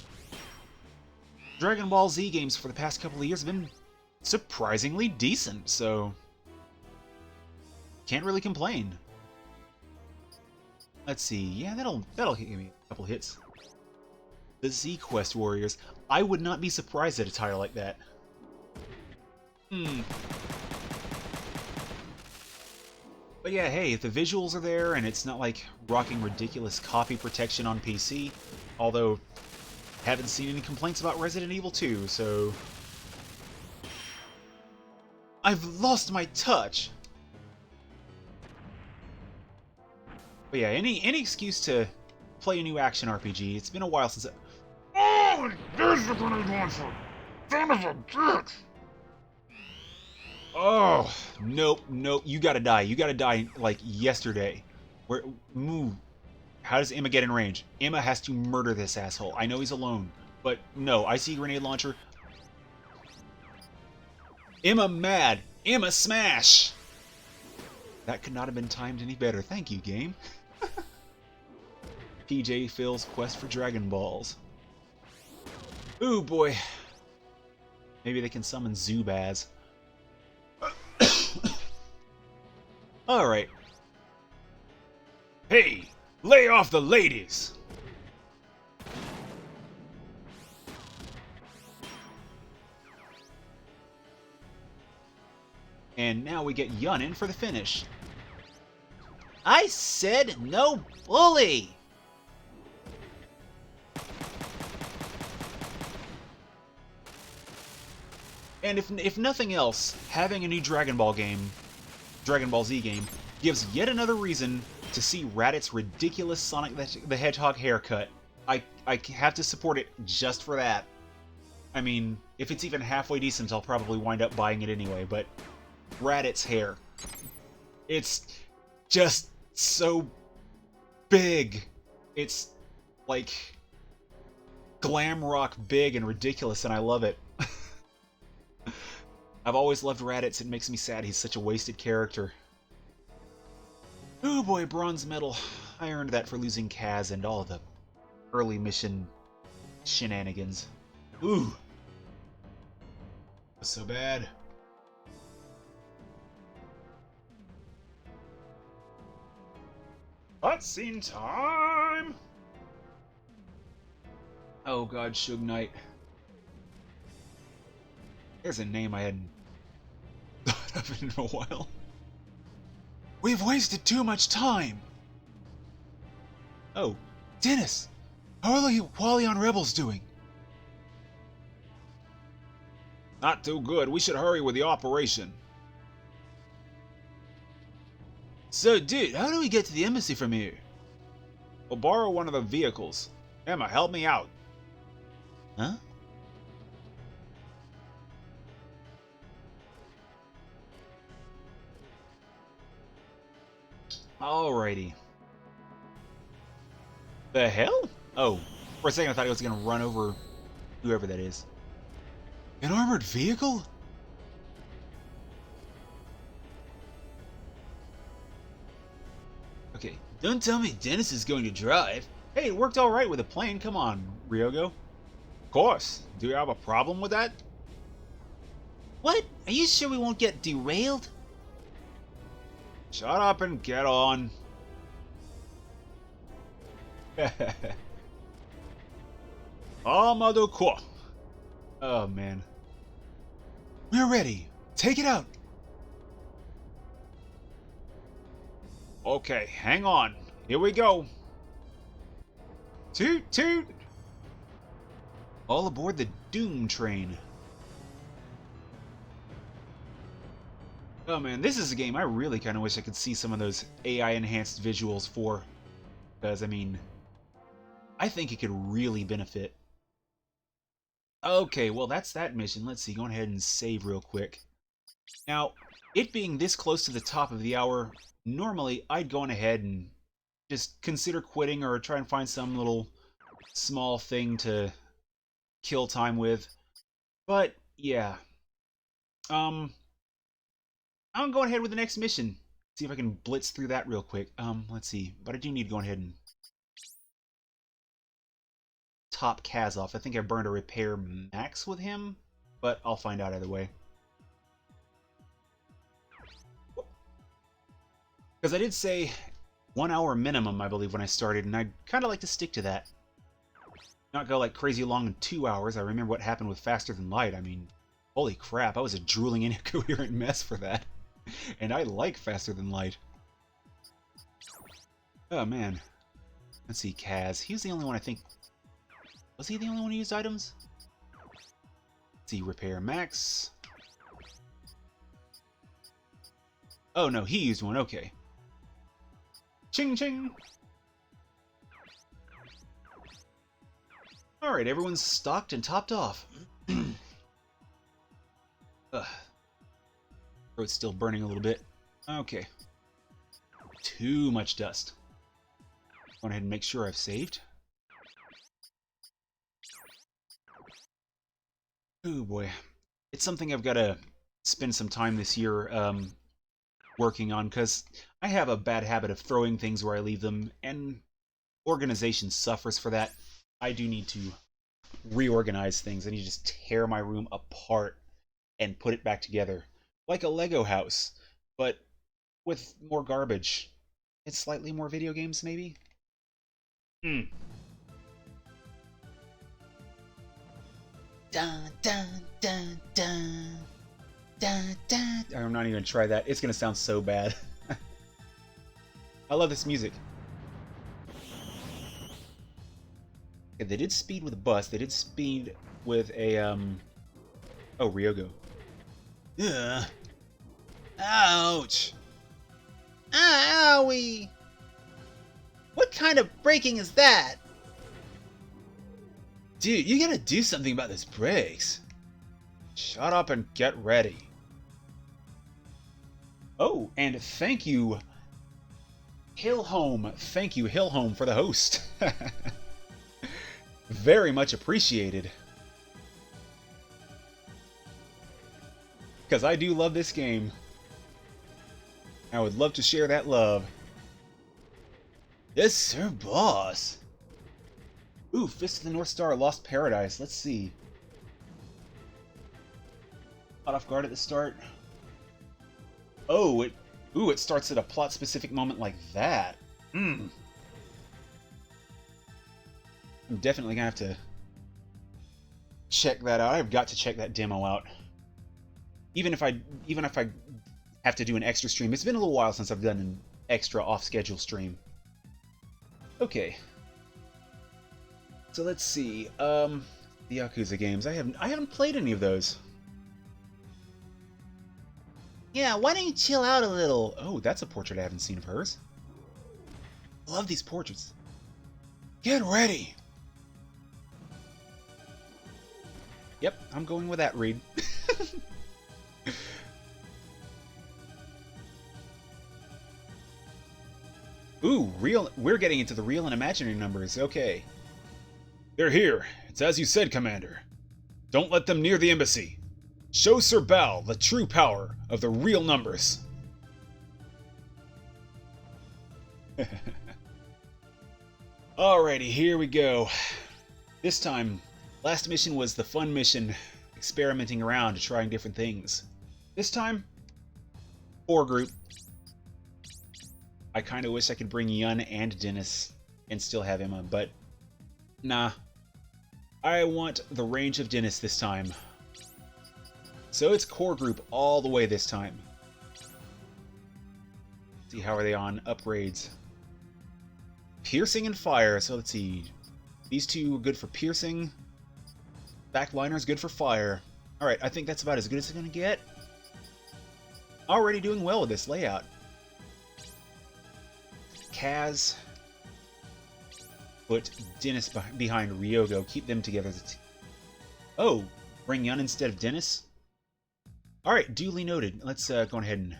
Dragon Ball Z games for the past couple of years have been surprisingly decent, so... Can't really complain. Let's see. Yeah, that'll give me a couple hits. The Z Quest Warriors. I would not be surprised at a title like that. But yeah, hey, if the visuals are there and it's not like rocking ridiculous copy protection on PC, although haven't seen any complaints about Resident Evil 2, so... I've lost my touch! But yeah, any excuse to play a new action RPG. It's been a while since Oh, this is what I want for son of a bitch! Oh, nope, nope. You gotta die. You gotta die like yesterday. Where, move. How does Emma get in range? Emma has to murder this asshole. I know he's alone, but no. I see grenade launcher. Emma mad. Emma smash. That could not have been timed any better. Thank you, game. PJ Phil's quest for Dragon Balls. Ooh, boy. Maybe they can summon Zubaz. Alright. Hey, lay off the ladies! And now we get Yun in for the finish. I said no bully! And if nothing else, having a new Dragon Ball Z game, gives yet another reason to see Raditz' ridiculous Sonic the Hedgehog haircut. I have to support it just for that. I mean, if it's even halfway decent, I'll probably wind up buying it anyway, but Raditz' hair. It's just so big. It's like glam rock big and ridiculous, and I love it. I've always loved Raditz. It makes me sad he's such a wasted character. Oh boy, bronze medal. I earned that for losing Kaz and all the early mission shenanigans. Ooh. That's so bad. Cutscene time! Oh god, Suge Knight. There's a name I hadn't thought of in a while. We've wasted too much time! Oh, Dennis! How are the Hua Lian rebels doing? Not too good. We should hurry with the operation. So, dude, how do we get to the embassy from here? We'll borrow one of the vehicles. Emma, help me out. Huh? Alrighty. The hell? Oh, for a second I thought he was gonna run over whoever that is. An armored vehicle? Okay, don't tell me Dennis is going to drive. Hey, it worked alright with a plane. Come on, Ryogo. Of course. Do you have a problem with that? What? Are you sure we won't get derailed? Shut up and get on. Amado Kwa. Oh, man. We're ready. Take it out. Okay, hang on. Here we go. Toot toot! All aboard the Doom train. Oh man, this is a game I really kind of wish I could see some of those AI-enhanced visuals for. Because, I mean, I think it could really benefit. Okay, well that's that mission. Let's see, go ahead and save real quick. Now, it being this close to the top of the hour, normally I'd go on ahead and just consider quitting or try and find some little small thing to kill time with. But, yeah. I'm going ahead with the next mission. See if I can blitz through that real quick. Let's see. But I do need to go ahead and top Kaz off. I think I burned a repair max with him, but I'll find out either way. Because I did say 1 hour minimum, I believe, when I started, and I'd kind of like to stick to that. Not go like crazy long in 2 hours. I remember what happened with Faster Than Light. I mean, holy crap, I was a drooling incoherent mess for that. And I like Faster Than Light. Oh, man. Let's see, Kaz. He was the only one, I think... Was he the only one who used items? Let's see, Repair Max. Oh, no, he used one. Okay. Ching ching! Alright, everyone's stocked and topped off. Throat's still burning a little bit. Okay. Too much dust. Go ahead and make sure I've saved. Oh boy. It's something I've got to spend some time this year working on, because I have a bad habit of throwing things where I leave them, and organization suffers for that. I do need to reorganize things. I need to just tear my room apart and put it back together. Like a Lego house, but with more garbage. It's slightly more video games, maybe? Dun, dun, dun, dun. Dun, dun. I'm not even gonna try that. It's gonna sound so bad. I love this music. Okay, they did speed with a bus. They did speed with a oh, Ryogo. Ugh. Ouch! Owie! What kind of braking is that? Dude, you gotta do something about those brakes. Shut up and get ready. Oh, and thank you, Hillhome. Thank you, Hillhome, for the host. Very much appreciated. Because I do love this game. I would love to share that love. Yes, sir, boss. Ooh, Fist of the North Star, Lost Paradise. Let's see. Caught off guard at the start. Oh, it starts at a plot-specific moment like that. I'm definitely gonna have to check that out. I've got to check that demo out. Even if I have to do an extra stream. It's been a little while since I've done an extra off-schedule stream. Okay. So let's see. The Yakuza games. I haven't played any of those. Yeah, why don't you chill out a little? Oh, that's a portrait I haven't seen of hers. I love these portraits. Get ready! Yep, I'm going with that read. Ooh, we're getting into the real and imaginary numbers. Okay. They're here. It's as you said, Commander. Don't let them near the embassy. Show Sir Bao the true power of the real numbers. Alrighty, here we go. This time, last mission was the fun mission, experimenting around, trying different things. This time, 4 group. I kind of wish I could bring Yun and Dennis and still have Emma, but nah. I want the range of Dennis this time. So it's core group all the way this time. Let's see, how are they on upgrades? Piercing and fire, so let's see. These two are good for piercing. Backliner's good for fire. Alright, I think that's about as good as it's gonna get. Already doing well with this layout. Kaz. Put Dennis behind Ryogo. Keep them together. Oh, bring Yun instead of Dennis? Alright, duly noted. Let's go ahead and...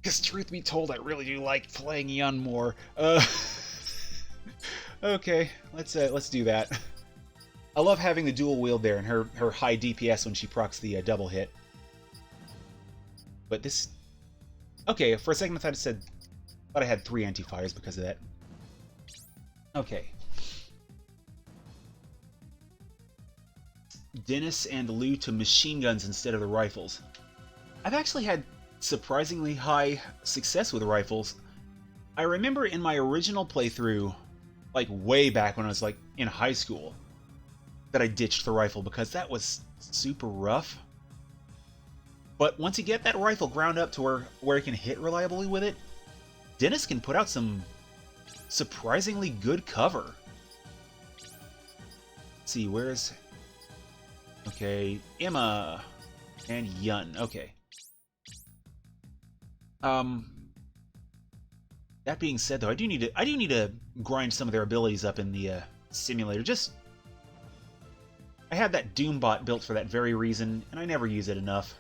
Because truth be told, I really do like playing Yun more. Okay, let's do that. I love having the dual wield there and her high DPS when she procs the double hit. But this... Okay, for a second I thought I had 3 anti-fires because of that. Okay. Dennis and Liu to machine guns instead of the rifles. I've actually had surprisingly high success with rifles. I remember in my original playthrough, like way back when I was like in high school, that I ditched the rifle because that was super rough. But once you get that rifle ground up to where it can hit reliably with it, Dennis can put out some surprisingly good cover. Let's see, where's... Okay, Emma and Yun. Okay. That being said, though, I do need to grind some of their abilities up in the simulator. Just I had that Doombot built for that very reason, and I never use it enough.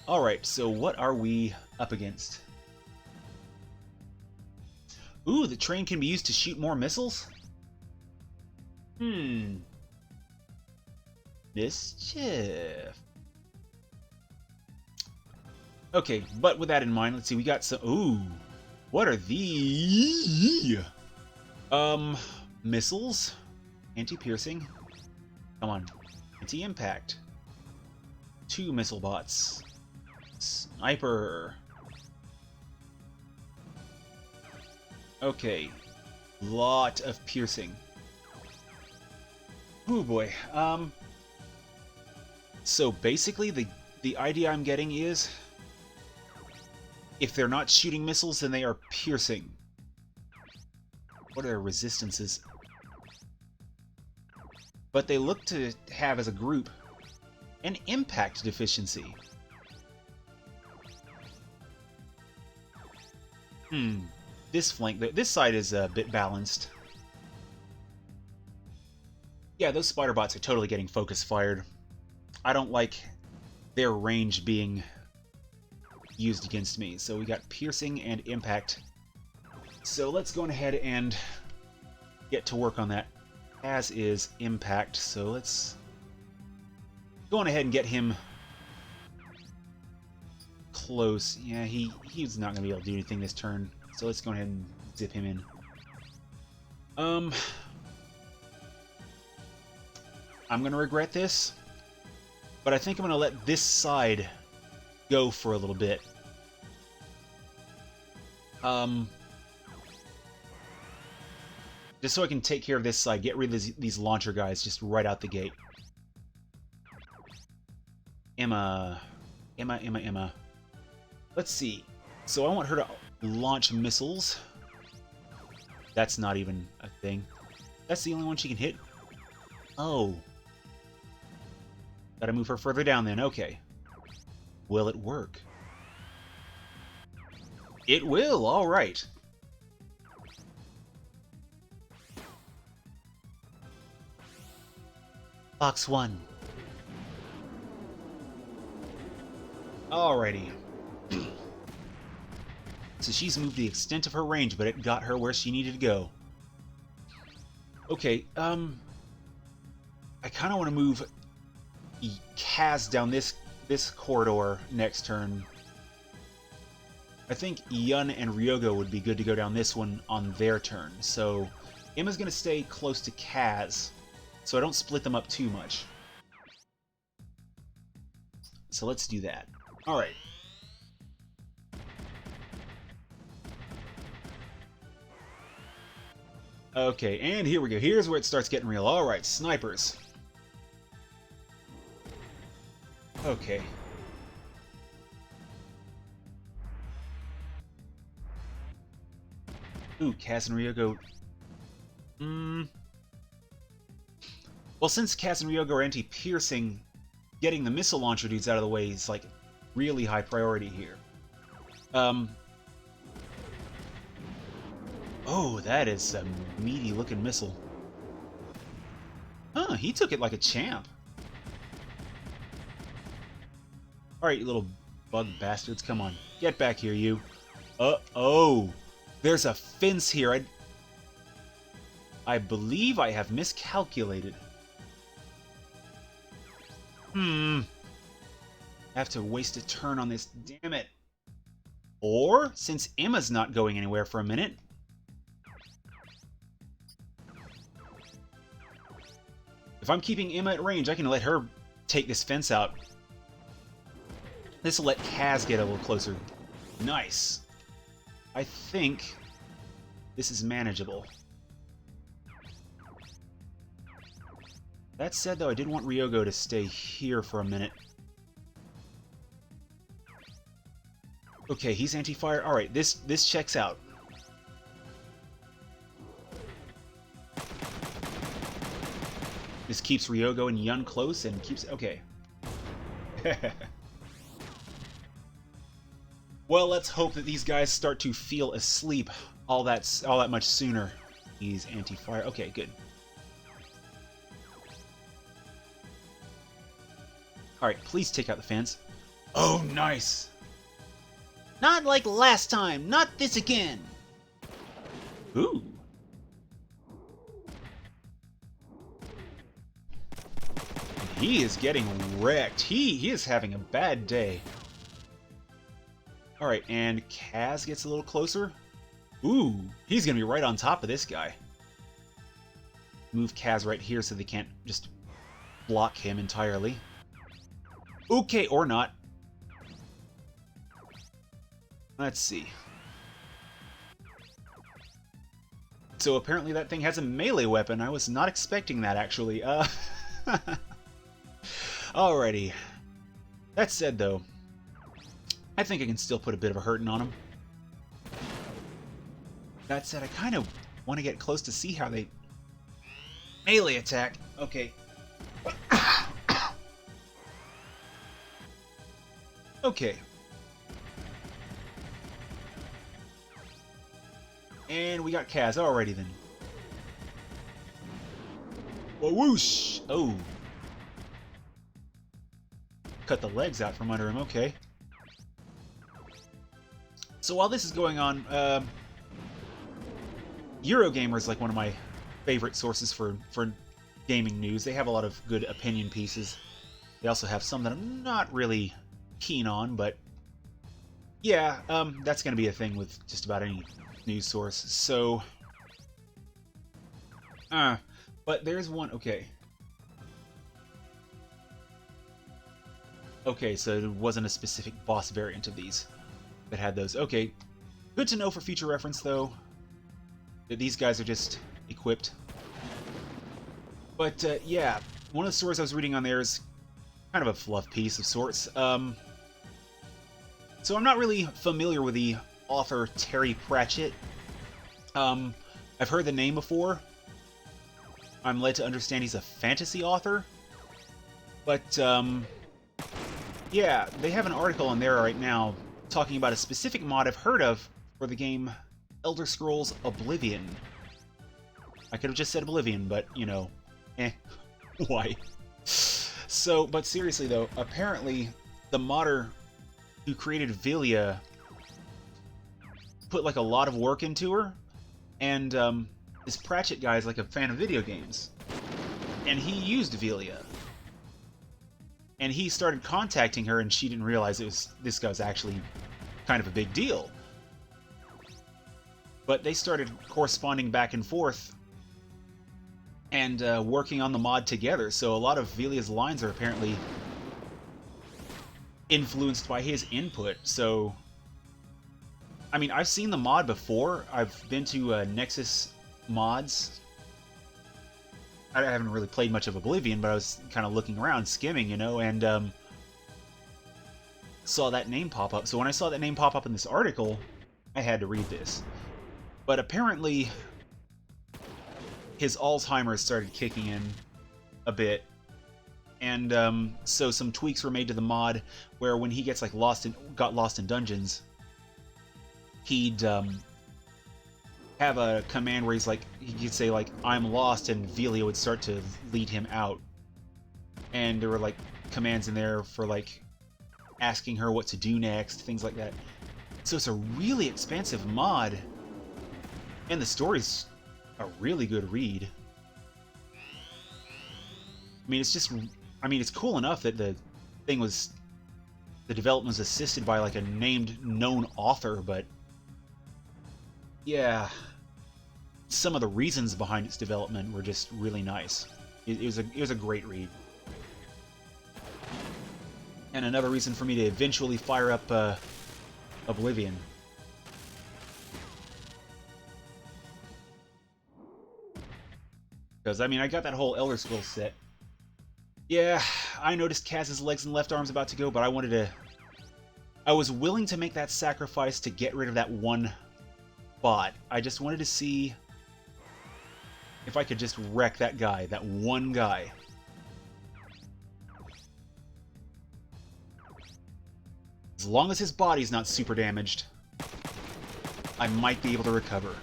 Alright, so what are we up against? Ooh, the train can be used to shoot more missiles? Mischief. Okay, but with that in mind, let's see, we got some... Ooh, what are these? Missiles? Anti-piercing? Come on. Anti-impact. 2 missile bots. Sniper. Okay. Lot of piercing. Oh boy. So basically the idea I'm getting is if they're not shooting missiles, then they are piercing. What are their resistances? But they look to have as a group an impact deficiency. This flank, this side is a bit balanced. Yeah, those spider bots are totally getting focus fired. I don't like their range being used against me. So we got piercing and impact. So let's go ahead and get to work on that, as is impact. So let's go on ahead and get him close. Yeah, he's not going to be able to do anything this turn. So let's go ahead and zip him in. I'm going to regret this, but I think I'm going to let this side go for a little bit. Just so I can take care of this side, get rid of these launcher guys just right out the gate. Emma. Let's see. So I want her to launch missiles. That's not even a thing. That's the only one she can hit? Oh. Gotta move her further down then. Okay. Will it work? It will! Alright. Box 1. Alrighty. So she's moved the extent of her range, but it got her where she needed to go. Okay, I kind of want to move Kaz down this corridor next turn. I think Yun and Ryogo would be good to go down this one on their turn. So Emma's going to stay close to Kaz, so I don't split them up too much. So let's do that. Alright. Okay, and here we go. Here's where it starts getting real. Alright, snipers. Okay. Ooh, Kaz and Ryogo. Well, since Kaz and Ryogo are anti-piercing, getting the missile launcher dudes out of the way is, like, really high priority here. Oh, that is a meaty-looking missile. Huh, he took it like a champ. Alright, you little bug bastards, come on. Get back here, you. Oh, there's a fence here. I believe I have miscalculated. I have to waste a turn on this, damn it. Or, since Emma's not going anywhere for a minute, if I'm keeping Emma at range, I can let her take this fence out. This will let Kaz get a little closer. Nice. I think this is manageable. That said, though, I did want Ryogo to stay here for a minute. Okay, he's anti-fire. Alright, this checks out. This keeps Ryogo and Yun close and keeps... Okay. Well, let's hope that these guys start to feel asleep all that much sooner. He's anti-fire. Okay, good. Alright, please take out the fence. Oh, nice! Not like last time! Not this again! Ooh. He is getting wrecked. He is having a bad day. Alright, and Kaz gets a little closer. Ooh, he's gonna be right on top of this guy. Move Kaz right here so they can't just block him entirely. Okay, or not. Let's see. So apparently that thing has a melee weapon. I was not expecting that, actually. Alrighty. That said, though, I think I can still put a bit of a hurting on him. That said, I kind of want to get close to see how they melee attack. Okay. Okay. And we got Kaz already then. Whoosh! Oh. Cut the legs out from under him, okay. So while this is going on, Eurogamer is like one of my favorite sources for gaming news. They have a lot of good opinion pieces. They also have some that I'm not really keen on, but yeah, that's going to be a thing with just about any news source. So, but there's one. Okay. Okay, so it wasn't a specific boss variant of these that had those. Okay, good to know for future reference, though, that these guys are just equipped. But, yeah, one of the stories I was reading on there is kind of a fluff piece of sorts. So I'm not really familiar with the author Terry Pratchett. I've heard the name before. I'm led to understand he's a fantasy author. But, yeah, they have an article on there right now talking about a specific mod I've heard of for the game Elder Scrolls Oblivion. I could have just said Oblivion, but, you know, why? So, but seriously though, apparently the modder who created Velia put like a lot of work into her, and this Pratchett guy is like a fan of video games, and he used Velia. And he started contacting her, and she didn't realize this guy was actually kind of a big deal. But they started corresponding back and forth, and working on the mod together. So a lot of Velia's lines are apparently influenced by his input. So, I mean, I've seen the mod before. I've been to Nexus Mods. I haven't really played much of Oblivion, but I was kind of looking around, skimming, you know, and saw that name pop up. So when I saw that name pop up in this article, I had to read this. But apparently, his Alzheimer's started kicking in a bit, and so some tweaks were made to the mod where when he gets like got lost in dungeons, he'd have a command where he's like, he could say like, "I'm lost," and Velia would start to lead him out. And there were like commands in there for like asking her what to do next, things like that. So it's a really expansive mod, and the story's a really good read. I mean, it's just, I mean, it's cool enough that the development was assisted by like a named known author, but yeah, some of the reasons behind its development were just really nice. It was a great read. And another reason for me to eventually fire up Oblivion. Because, I mean, I got that whole Elder Scrolls set. Yeah, I noticed Kaz's legs and left arm's about to go, but I was willing to make that sacrifice to get rid of that one bot. I just wanted to see if I could just wreck that guy, that one guy. As long as his body's not super damaged, I might be able to recover.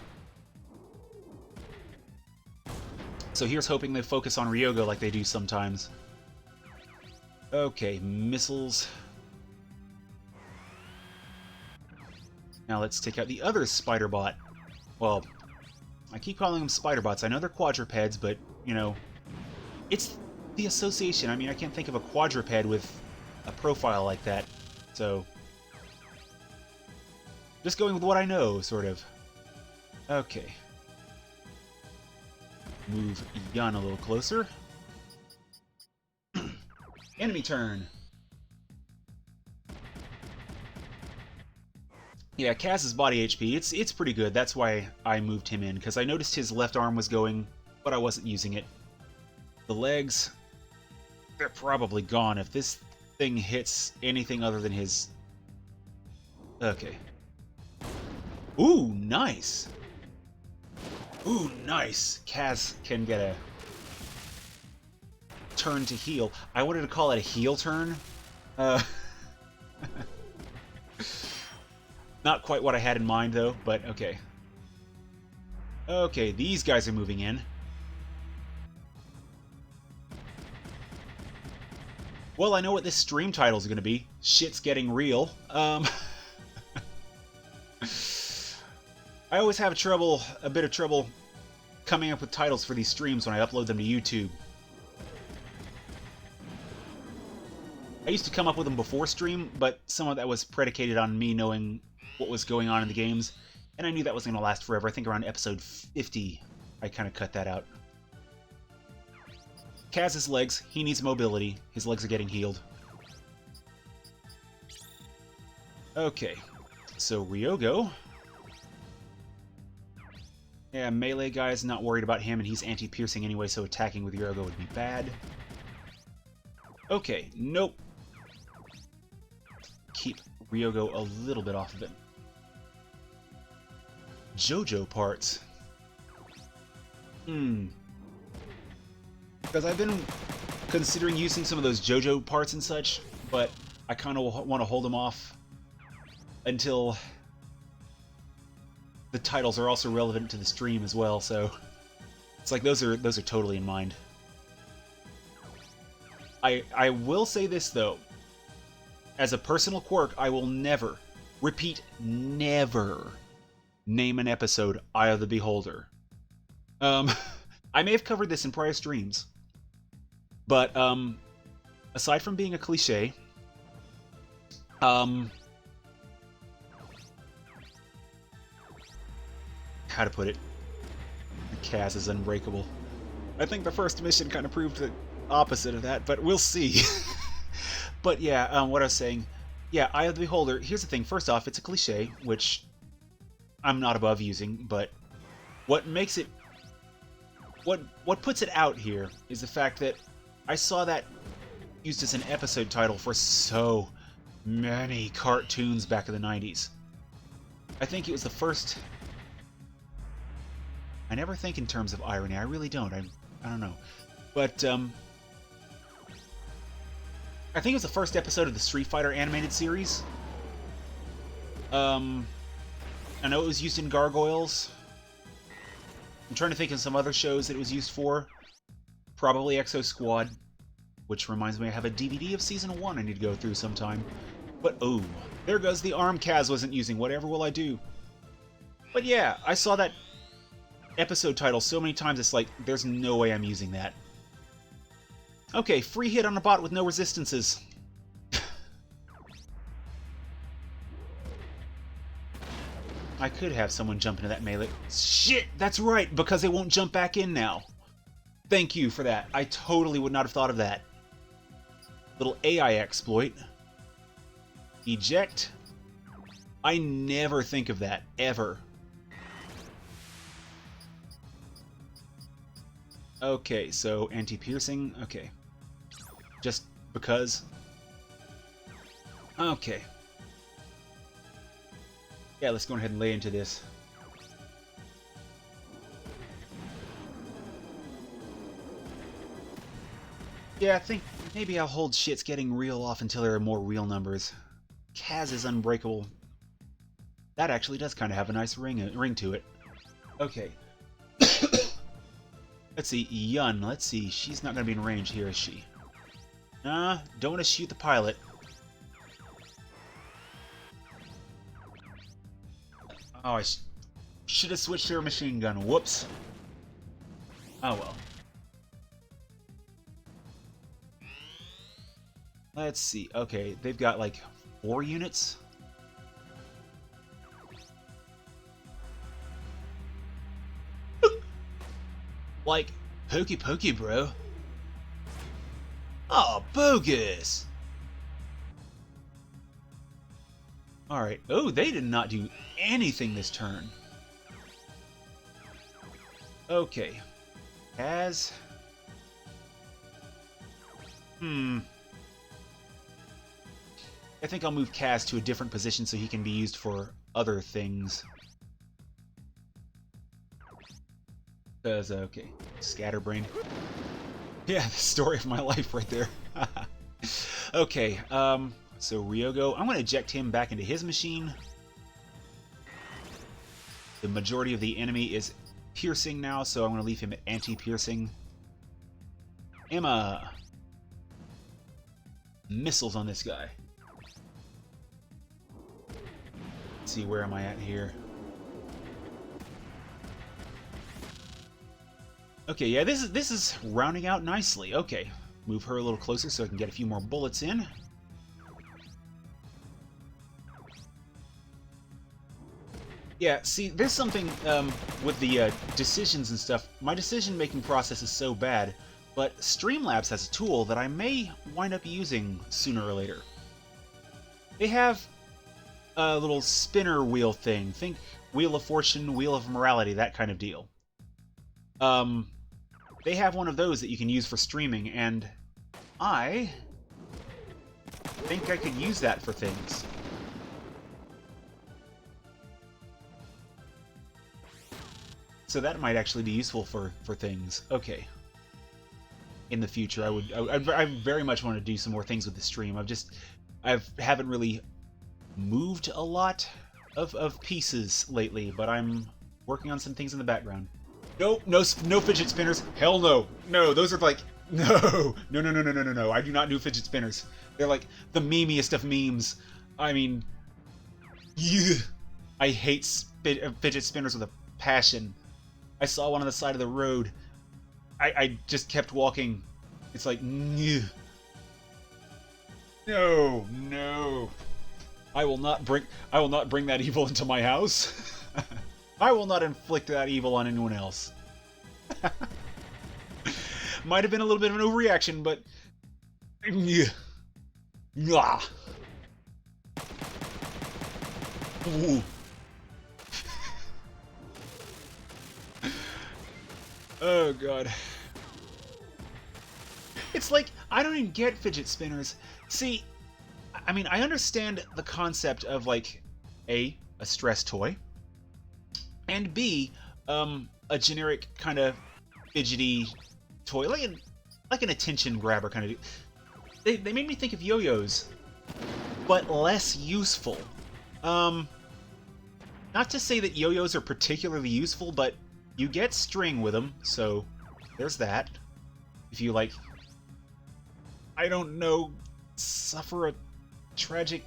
So here's hoping they focus on Ryogo like they do sometimes. Okay, missiles. Now let's take out the other spider bot. Well, I keep calling them spider bots. I know they're quadrupeds, but, you know, it's the association. I mean, I can't think of a quadruped with a profile like that. So, just going with what I know, sort of. Okay. Move Yan a little closer. Enemy turn. Yeah, Kaz's body HP, it's pretty good. That's why I moved him in, because I noticed his left arm was going, but I wasn't using it. The legs, they're probably gone if this thing hits anything other than his... Okay. Ooh, nice! Ooh, nice! Kaz can get a turn to heal. I wanted to call it a heal turn. Not quite what I had in mind, though, but okay. Okay, these guys are moving in. Well, I know what this stream title is going to be. Shit's getting real. I always have a bit of trouble coming up with titles for these streams when I upload them to YouTube. I used to come up with them before stream, but some of that was predicated on me knowing what was going on in the games, and I knew that wasn't going to last forever. I think around episode 50, I kind of cut that out. Kaz's legs, he needs mobility. His legs are getting healed. Okay, so Ryogo. Yeah, melee guy's not worried about him, and he's anti-piercing anyway, so attacking with Ryogo would be bad. Okay, nope. Keep Ryogo a little bit off of it. JoJo parts. Because I've been considering using some of those JoJo parts and such, but I kind of want to hold them off until the titles are also relevant to the stream as well, so it's like those are totally in mind. I will say this, though. As a personal quirk, I will never, repeat, never name an episode Eye of the Beholder. I may have covered this in prior streams, but aside from being a cliche, how to put it? Kaz is unbreakable. I think the first mission kind of proved the opposite of that, but we'll see. But yeah, what I was saying, yeah, Eye of the Beholder, here's the thing. First off, it's a cliche, which I'm not above using, but what makes it... What puts it out here is the fact that I saw that used as an episode title for so many cartoons back in the 90s. I think it was the first... I never think in terms of irony. I really don't. I don't know. But, I think it was the first episode of the Street Fighter animated series. I know it was used in Gargoyles. I'm trying to think of some other shows that it was used for. Probably Exo Squad. Which reminds me I have a DVD of Season 1 I need to go through sometime. But, oh, there goes the arm Kaz wasn't using. Whatever will I do? But yeah, I saw that episode title so many times, it's like, there's no way I'm using that. Okay, free hit on a bot with no resistances. I could have someone jump into that melee. Shit, that's right, because they won't jump back in now. Thank you for that. I totally would not have thought of that. Little AI exploit. Eject. I never think of that, ever. Okay, so anti-piercing, okay. Just because. Okay. Yeah, let's go ahead and lay into this. Yeah, I think maybe I'll hold shit's getting real off until there are more real numbers. Kaz is unbreakable. That actually does kind of have a nice ring to it. Okay. Let's see, Yun. Let's see, she's not going to be in range here, is she? Nah, don't want to shoot the pilot. Oh, I should have switched to a machine gun. Whoops. Oh well. Let's see. Okay, they've got like 4 units. Like, pokey pokey, bro. Oh, bogus! Alright. Oh, they did not do anything this turn. Okay. Kaz. I think I'll move Kaz to a different position so he can be used for other things. Because, okay. Scatterbrain. Yeah, the story of my life right there. Okay, so Ryogo, I'm going to eject him back into his machine. The majority of the enemy is piercing now, so I'm going to leave him at anti-piercing. Emma! Missiles on this guy. Let's see, where am I at here? Okay, yeah, this is rounding out nicely. Okay, move her a little closer so I can get a few more bullets in. Yeah, see, there's something with the decisions and stuff. My decision-making process is so bad, but Streamlabs has a tool that I may wind up using sooner or later. They have a little spinner wheel thing. Think Wheel of Fortune, Wheel of Morality, that kind of deal. They have one of those that you can use for streaming, and I think I could use that for things. So that might actually be useful for things. Okay. In the future, I very much want to do some more things with the stream. I haven't really moved a lot of pieces lately, but I'm working on some things in the background. Nope, no fidget spinners. Hell no. No, those are like, no. No. I do not do fidget spinners. They're like the memeiest of memes. I mean, yeah. I hate fidget spinners with a passion. I saw one on the side of the road. I just kept walking. It's like, no. I will not bring that evil into my house. I will not inflict that evil on anyone else. Might have been a little bit of an overreaction, but... Ooh. Oh, God. It's like, I don't even get fidget spinners. See, I mean, I understand the concept of, like, A, a stress toy, and B, a generic kind of fidgety toy, like an attention grabber kind of. They made me think of yo-yos, but less useful. Not to say that yo-yos are particularly useful, but you get string with them, so there's that. If you, like, I don't know, suffer a tragic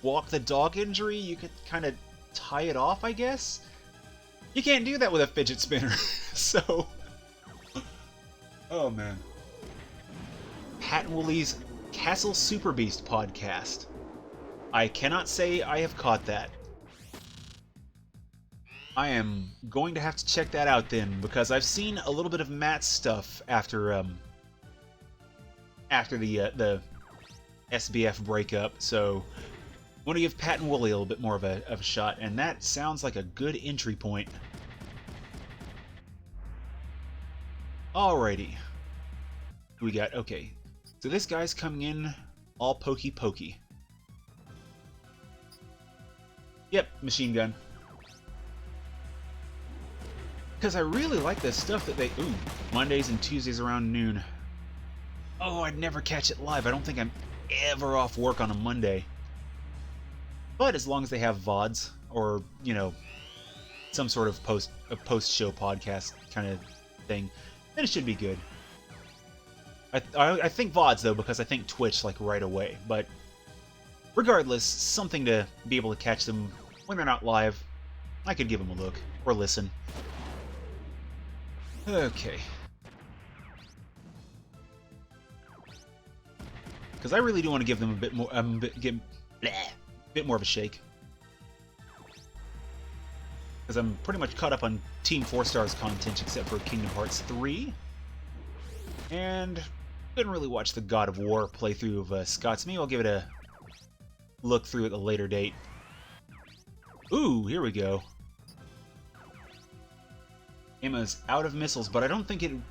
walk the dog injury, you could kind of tie it off, I guess? You can't do that with a fidget spinner, so... Oh, man. Pat and Woolie's Castle Super Beast podcast. I cannot say I have caught that. I am going to have to check that out then, because I've seen a little bit of Matt's stuff after the SBF breakup, so I want to give Pat and Woolie a little bit more of a shot, and that sounds like a good entry point. Alrighty. We got, okay. So this guy's coming in all pokey pokey. Yep, machine gun. Because I really like the stuff that they... Ooh, Mondays and Tuesdays around noon. Oh, I'd never catch it live. I don't think I'm ever off work on a Monday. But as long as they have VODs, or, you know, some sort of post-show podcast kind of thing, then it should be good. I think VODs, though, because I think Twitch, like, right away. But regardless, something to be able to catch them when they're not live. I could give them a look, or listen. Okay. Because I really do want to give them a bit more, bit more of a shake. Because I'm pretty much caught up on Team 4 Stars content, except for Kingdom Hearts 3. And didn't really watch the God of War playthrough of Scott's. Maybe I'll give it a look through at a later date. Ooh, here we go. Emma's out of missiles, but I don't think it'd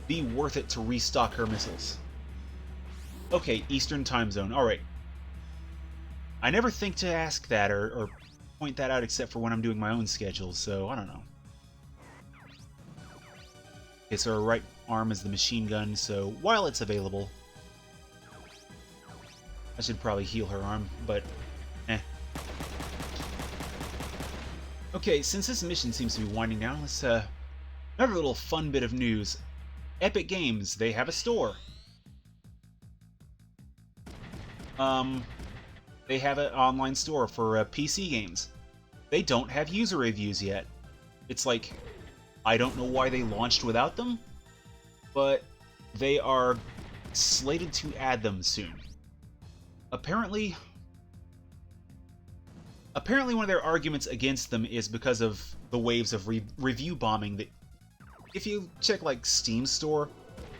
be worth it to restock her missiles. Okay, Eastern Time Zone. Alright. I never think to ask that or point that out except for when I'm doing my own schedule, so I don't know. Okay, so her right arm is the machine gun, so while it's available, I should probably heal her arm, but eh. Okay, since this mission seems to be winding down, let's, another little fun bit of news. Epic Games, they have a store. They have an online store for PC games. They don't have user reviews yet. It's like, I don't know why they launched without them, but they are slated to add them soon. Apparently one of their arguments against them is because of the waves of review bombing that, if you check like Steam store,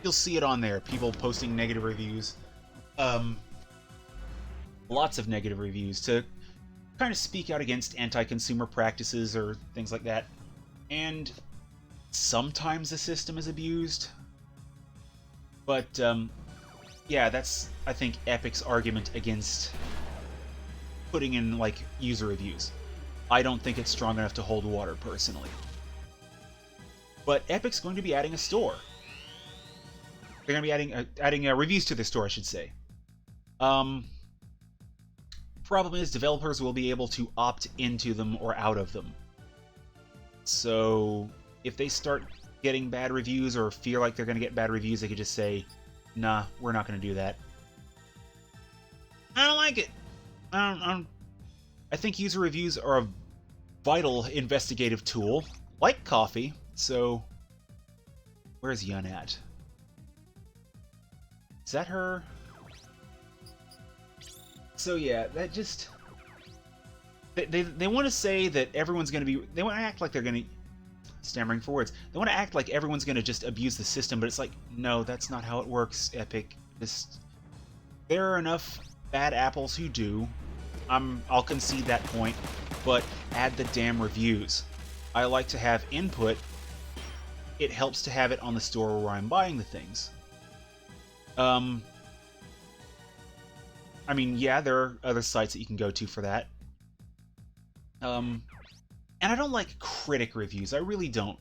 you'll see it on there. People posting negative reviews. Lots of negative reviews to kind of speak out against anti-consumer practices or things like that. And sometimes the system is abused. But, yeah, that's, I think, Epic's argument against putting in, like, user reviews. I don't think it's strong enough to hold water, personally. But Epic's going to be adding a store. They're going to be adding reviews to their store, I should say. Problem is, developers will be able to opt into them or out of them. So, if they start getting bad reviews or feel like they're going to get bad reviews, they could just say, nah, we're not going to do that. I don't like it. I think user reviews are a vital investigative tool, like coffee, so where's Yun at? Is that her? So yeah, that just... They want to say that everyone's going to be... They want to act like they're going to... Stammering for words. They want to act like everyone's going to just abuse the system, but it's like, no, that's not how it works, Epic. There are enough bad apples who do. I'll concede that point, but add the damn reviews. I like to have input. It helps to have it on the store where I'm buying the things. I mean, yeah, there are other sites that you can go to for that. And I don't like critic reviews. I really don't.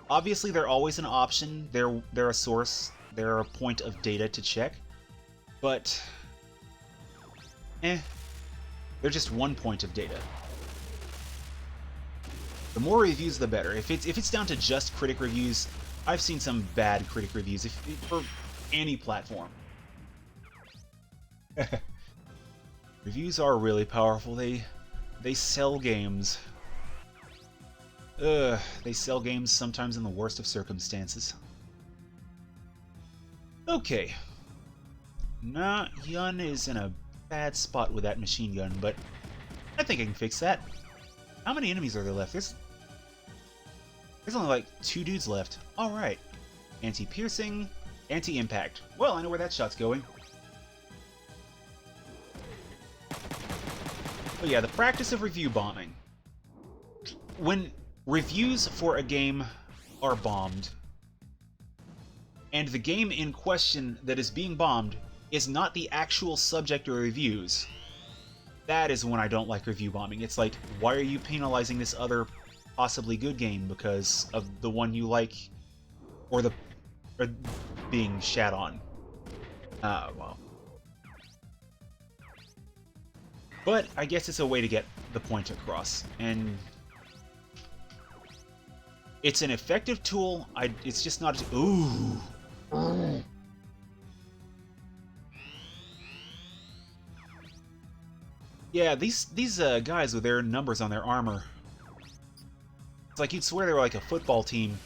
Obviously, they're always an option. They're a source. They're a point of data to check. But, they're just one point of data. The more reviews, the better. If it's down to just critic reviews, I've seen some bad critic reviews for any platform. Reviews are really powerful. They sell games. They sell games sometimes in the worst of circumstances. Okay. Nah, Yun is in a bad spot with that machine gun, but I think I can fix that. How many enemies are there left? There's only like 2 dudes left. Alright. Anti-piercing, anti-impact. Well, I know where that shot's going. But yeah, the practice of review bombing. When reviews for a game are bombed, and the game in question that is being bombed is not the actual subject of reviews, that is when I don't like review bombing. It's like, why are you penalizing this other possibly good game because of the one you like, or being shat on? Well. But I guess it's a way to get the point across, and It's an effective tool. It's just not. Ooh. Yeah, these guys with their numbers on their armor. It's like you'd swear they were like a football team.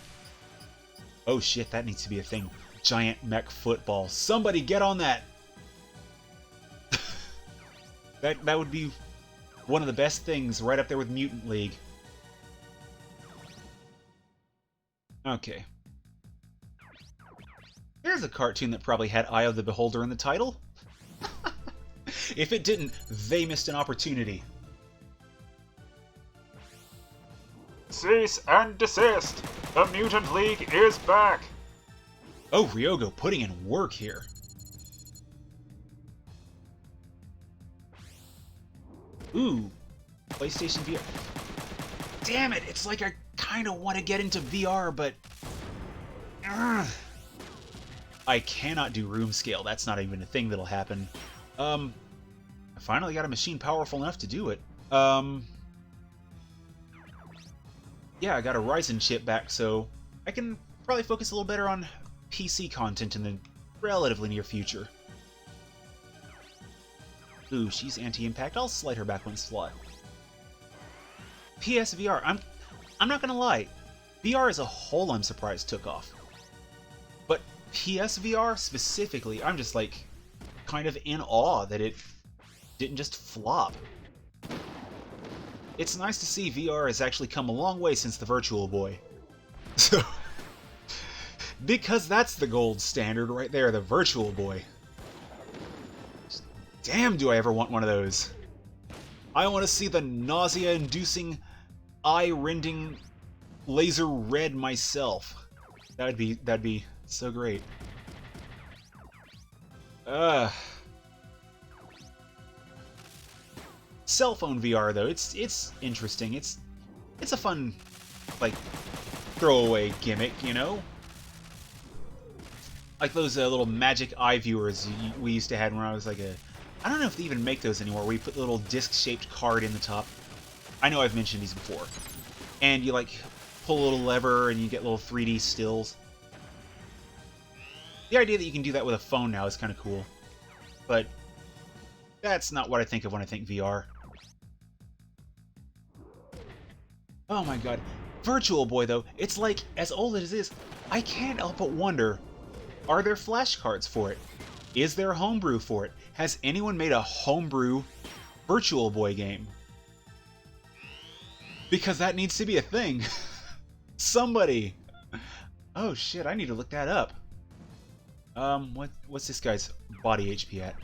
Oh shit, that needs to be a thing. Giant mech football. Somebody get on that! That would be one of the best things, right up there with Mutant League. Okay. Here's a cartoon that probably had Eye of the Beholder in the title. If it didn't, they missed an opportunity. Cease and desist! The Mutant League is back! Oh, Ryogo putting in work here. Ooh, PlayStation VR. Damn it, it's like I kind of want to get into VR, but... Ugh. I cannot do room scale. That's not even a thing that'll happen. I finally got a machine powerful enough to do it. Yeah, I got a Ryzen chip back, so I can probably focus a little better on PC content in the relatively near future. Ooh, she's anti-impact. I'll slide her back one slot. PSVR. I'm not gonna lie. VR as a whole, I'm surprised took off. But PSVR specifically, I'm just like kind of in awe that it didn't just flop. It's nice to see VR has actually come a long way since the Virtual Boy. So, because that's the gold standard right there, the Virtual Boy. Damn, do I ever want one of those. I want to see the nausea-inducing, eye-rending laser red myself. That'd be so great. Cell phone VR though, it's interesting. It's a fun, like, throwaway gimmick, you know? Like those little magic eye viewers we used to have when I was like I don't know if they even make those anymore, where you put the little disc-shaped card in the top. I know I've mentioned these before. And you, like, pull a little lever and you get little 3D stills. The idea that you can do that with a phone now is kind of cool. But that's not what I think of when I think VR. Oh my god. Virtual Boy, though, it's like, as old as it is, I can't help but wonder, are there flashcards for it? Is there a homebrew for it? Has anyone made a homebrew Virtual Boy game? Because that needs to be a thing. Somebody! Oh shit, I need to look that up. What's this guy's body HP at?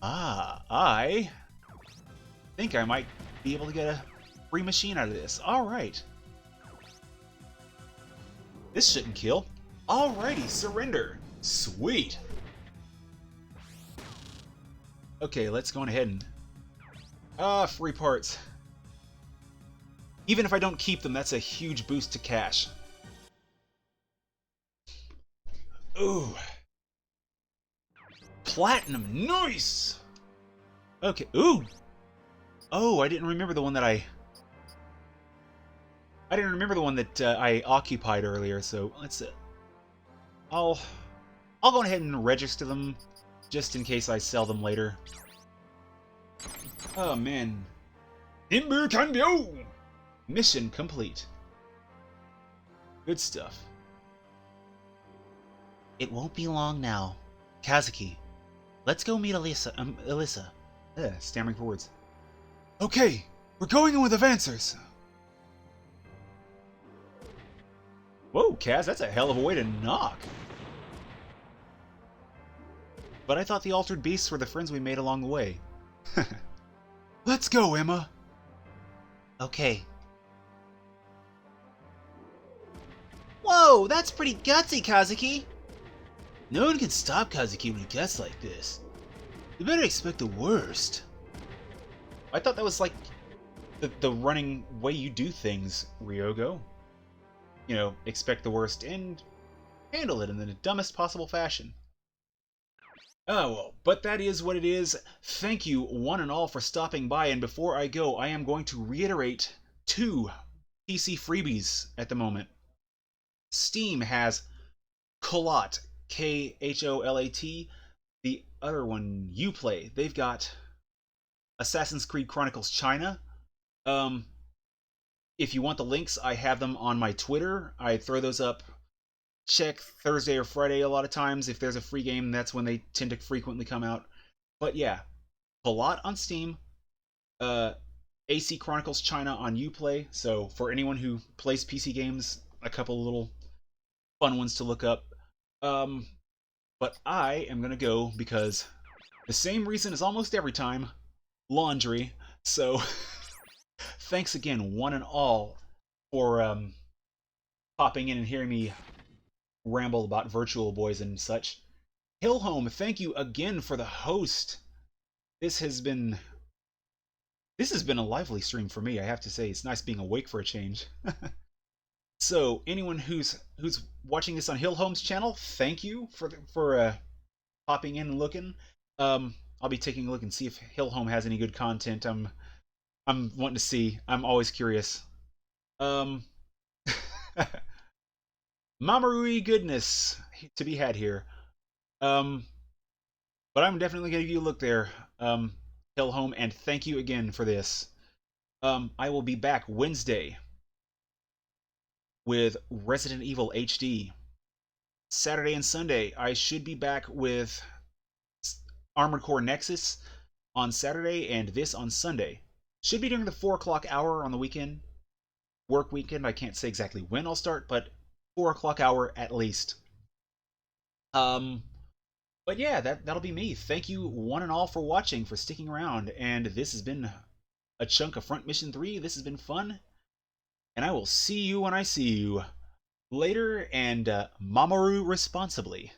Ah, I think I might be able to get a free machine out of this. Alright. This shouldn't kill. Alrighty, surrender. Sweet. Okay, let's go on ahead and... free parts. Even if I don't keep them, that's a huge boost to cash. Ooh. Platinum, nice! Okay, ooh! Oh, I didn't remember the one that I didn't remember the one that I occupied earlier, so let's... I'll go ahead and register them, just in case I sell them later. Oh, man. Timber Canbyo! Mission complete. Good stuff. It won't be long now. Kazuki, let's go meet Alyssa. Stammering for words. Okay, we're going in with advancers. Whoa, Kaz, that's a hell of a way to knock. But I thought the altered beasts were the friends we made along the way. Let's go, Emma. Okay. Whoa, that's pretty gutsy, Kazuki. No one can stop Kazuki when he gets like this. You better expect the worst. I thought that was like the running way you do things, Ryogo. You know, expect the worst and handle it in the dumbest possible fashion. Oh, well, but that is what it is. Thank you, one and all, for stopping by, and before I go, I am going to reiterate two PC freebies at the moment. Steam has Kholat, Kholat. The other one, Uplay. They've got Assassin's Creed Chronicles China. If you want the links, I have them on my Twitter. I throw those up. Check Thursday or Friday a lot of times. If there's a free game, that's when they tend to frequently come out. But yeah, Kholat on Steam. AC Chronicles China on Uplay. So for anyone who plays PC games, a couple little fun ones to look up. But I am gonna go because the same reason as almost every time, laundry. So thanks again, one and all, for popping in and hearing me ramble about Virtual Boys and such. Hillhome, thank you again for the host. This has been a lively stream for me, I have to say. It's nice being awake for a change. So anyone who's watching this on Hillhome's channel, thank you for popping in and looking. I'll be taking a look and see if Hillhome has any good content. I'm wanting to see. I'm always curious. Mamarui goodness to be had here. But I'm definitely gonna give you a look there, Hillhome, and thank you again for this. I will be back Wednesday with Resident Evil HD. Saturday and Sunday, I should be back with Armored Core Nexus on Saturday and this on Sunday. Should be during the 4 o'clock hour on the weekend. Work weekend, I can't say exactly when I'll start, but 4 o'clock hour at least. But yeah, that'll be me. Thank you one and all for watching, for sticking around, and this has been a chunk of Front Mission 3. This has been fun, and I will see you when I see you later, and Mamoru responsibly.